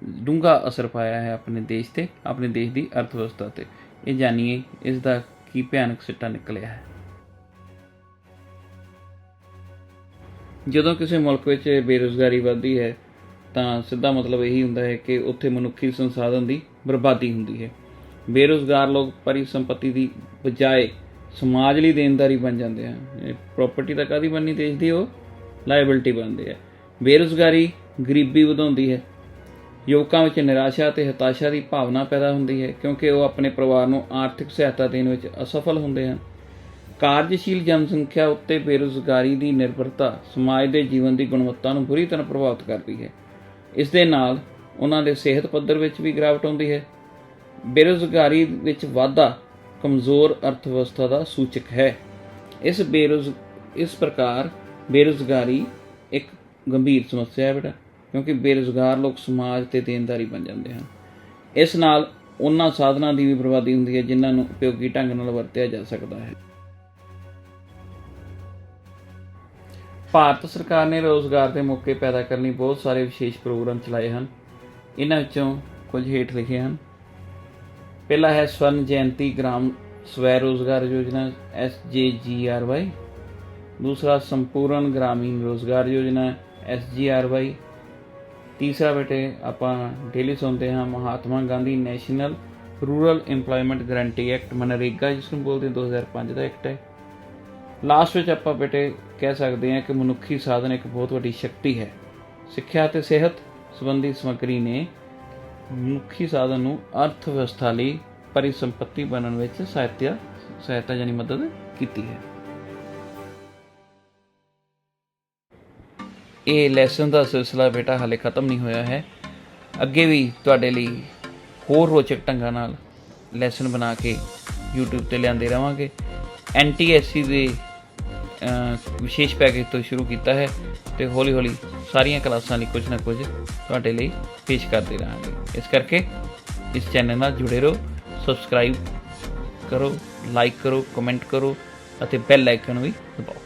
C: ਡੂੰਘਾ ਅਸਰ ਪਾਇਆ ਹੈ ਆਪਣੇ ਦੇਸ਼ 'ਤੇ, ਆਪਣੇ ਦੇਸ਼ ਦੀ ਅਰਥ ਵਿਵਸਥਾ 'ਤੇ। ਇਹ ਜਾਣੀਏ ਇਸ ਦਾ ਕੀ ਭਿਆਨਕ ਸਿੱਟਾ ਨਿਕਲਿਆ ਹੈ। ਜਦੋਂ ਕਿਸੇ ਮੁਲਕ ਵਿੱਚ ਬੇਰੁਜ਼ਗਾਰੀ ਵੱਧਦੀ ਹੈ ਤਾਂ ਸਿੱਧਾ ਮਤਲਬ ਇਹੀ ਹੁੰਦਾ ਹੈ ਕਿ ਉੱਥੇ ਮਨੁੱਖੀ ਸੰਸਾਧਨ ਦੀ ਬਰਬਾਦੀ ਹੁੰਦੀ ਹੈ। ਬੇਰੁਜ਼ਗਾਰ ਲੋਕ ਪਰਿਸੰਪत्ति ਦੀ ਬਜਾਏ ਸਮਾਜ ਲਈ ਦੇਣਦਾਰੀ ਬਣ ਜਾਂਦੇ ਹਨ। ਪ੍ਰੋਪਰਟੀ ਤਾਂ ਕਾਹਦੀ ਬਣਨੀ ਦੇਸ਼ ਦੀ, ਉਹ ਲਾਇਬਿਲਿਟੀ ਬਣਦੇ ਆ। ਬੇਰੁਜ਼ਗਾਰੀ ਗਰੀਬੀ ਵਧਾਉਂਦੀ ਹੈ। ਯੁਵਕਾਂ ਵਿੱਚ ਨਿਰਾਸ਼ਾ ਅਤੇ ਹਤਾਸ਼ਾ ਦੀ ਭਾਵਨਾ ਪੈਦਾ ਹੁੰਦੀ ਹੈ, ਕਿਉਂਕਿ ਉਹ ਆਪਣੇ ਪਰਿਵਾਰ ਨੂੰ ਆਰਥਿਕ ਸਹਾਇਤਾ ਦੇਣ ਵਿੱਚ ਅਸਫਲ ਹੁੰਦੇ ਹਨ। ਕਾਰਜਸ਼ੀਲ ਜਨਸੰਖਿਆ ਉੱਤੇ ਬੇਰੁਜ਼ਗਾਰੀ ਦੀ ਨਿਰਭਰਤਾ ਸਮਾਜ ਦੇ ਜੀਵਨ ਦੀ ਗੁਣਵੱਤਾ ਨੂੰ ਬੁਰੀ ਤਰ੍ਹਾਂ ਪ੍ਰਭਾਵਿਤ ਕਰਦੀ ਹੈ। ਇਸ ਦੇ ਨਾਲ ਉਹਨਾਂ ਦੇ ਸਿਹਤ ਪੱਧਰ ਵਿੱਚ ਵੀ ਗਿਰਾਵਟ ਆਉਂਦੀ ਹੈ। ਬੇਰੁਜ਼ਗਾਰੀ ਵਿੱਚ ਵਾਧਾ ਕਮਜ਼ੋਰ ਅਰਥ ਵਿਵਸਥਾ ਦਾ ਸੂਚਕ ਹੈ। ਇਸ ਪ੍ਰਕਾਰ ਬੇਰੁਜ਼ਗਾਰੀ ਇੱਕ ਗੰਭੀਰ ਸਮੱਸਿਆ ਹੈ ਬੇਟਾ, ਕਿਉਂਕਿ ਬੇਰੁਜ਼ਗਾਰ ਲੋਕ ਸਮਾਜ 'ਤੇ ਦੇਣਦਾਰੀ ਬਣ ਜਾਂਦੇ ਹਨ। ਇਸ ਨਾਲ ਉਹਨਾਂ ਸਾਧਨਾਂ ਦੀ ਵੀ ਬਰਬਾਦੀ ਹੁੰਦੀ ਹੈ ਜਿਨ੍ਹਾਂ ਨੂੰ ਉਪਯੋਗੀ ਢੰਗ ਨਾਲ ਵਰਤਿਆ ਜਾ ਸਕਦਾ ਹੈ। ਭਾਰਤ ਸਰਕਾਰ ਨੇ ਰੋਜ਼ਗਾਰ ਦੇ ਮੌਕੇ ਪੈਦਾ ਕਰਨ ਲਈ ਬਹੁਤ ਸਾਰੇ ਵਿਸ਼ੇਸ਼ ਪ੍ਰੋਗਰਾਮ ਚਲਾਏ ਹਨ। ਇਹਨਾਂ ਵਿੱਚੋਂ ਕੁਝ ਹੇਠ ਲਿਖੇ ਹਨ। ਪਹਿਲਾ ਹੈ ਸਵਰਨ ਜਯੰਤੀ ਗ੍ਰਾਮ ਸਵੈ ਰੋਜ਼ਗਾਰ ਯੋਜਨਾ SJGRY। ਦੂਸਰਾ ਸੰਪੂਰਨ ਗ੍ਰਾਮੀਣ ਰੋਜ਼ਗਾਰ ਯੋਜਨਾ SGRY। ਤੀਸਰਾ ਬੇਟੇ ਆਪਾਂ ਡੇਲੀ ਸੁਣਦੇ ਹਾਂ Mahatma Gandhi national rural employment guarantee act MNREGA, ਜਿਸ ਨੂੰ ਬੋਲਦੇ 2005 ਦਾ ਐਕਟ ਹੈ। ਲਾਸਟ ਵਿੱਚ ਆਪਾਂ ਬੇਟੇ ਕਹਿ ਸਕਦੇ ਹਾਂ ਕਿ ਮਨੁੱਖੀ ਸਾਧਨ ਇੱਕ ਬਹੁਤ ਵੱਡੀ ਸ਼ਕਤੀ ਹੈ। ਸਿੱਖਿਆ ਅਤੇ ਸਿਹਤ ਸੰਬੰਧੀ ਸਮੱਗਰੀ ਨੇ ਮਨੁੱਖੀ ਸਾਧਨ ਨੂੰ ਅਰਥ ਵਿਵਸਥਾ ਲਈ ਪਰਿਸੰਪत्ति ਬਣਨ ਵਿੱਚ ਸਹਾਇਤਾ ਯਾਨੀ ਮਦਦ ਕੀਤੀ ਹੈ। ਇਹ ਲੈਸਨ ਦਾ ਸਿਲਸਿਲਾ ਬੇਟਾ ਹਾਲੇ ਖਤਮ ਨਹੀਂ ਹੋਇਆ ਹੈ। ਅੱਗੇ ਵੀ ਤੁਹਾਡੇ ਲਈ ਹੋਰ ਰੋਚਕ ਢੰਗਾਂ ਨਾਲ ਲੈਸਨ ਬਣਾ ਕੇ YouTube 'ਤੇ ਲਿਆਂਦੇ ਰਹਾਂਗੇ। NTSC ਦੇ ਵਿਸ਼ੇਸ਼ ਪੈਕੇਜ ਤੋਂ ਸ਼ੁਰੂ ਕੀਤਾ ਹੈ ਅਤੇ ਹੌਲੀ ਹੌਲੀ ਸਾਰੀਆਂ ਕਲਾਸਾਂ ਲਈ ਕੁਝ ਨਾ ਕੁਝ ਤੁਹਾਡੇ ਲਈ ਪੇਸ਼ ਕਰਦੇ ਰਹਾਂਗੇ। ਇਸ ਕਰਕੇ ਇਸ ਚੈਨਲ ਨਾਲ ਜੁੜੇ ਰਹੋ, ਸਬਸਕ੍ਰਾਈਬ ਕਰੋ, ਲਾਈਕ ਕਰੋ, ਕਮੈਂਟ ਕਰੋ ਅਤੇ ਬੈਲ ਆਈਕਨ ਵੀ ਦਬਾਓ।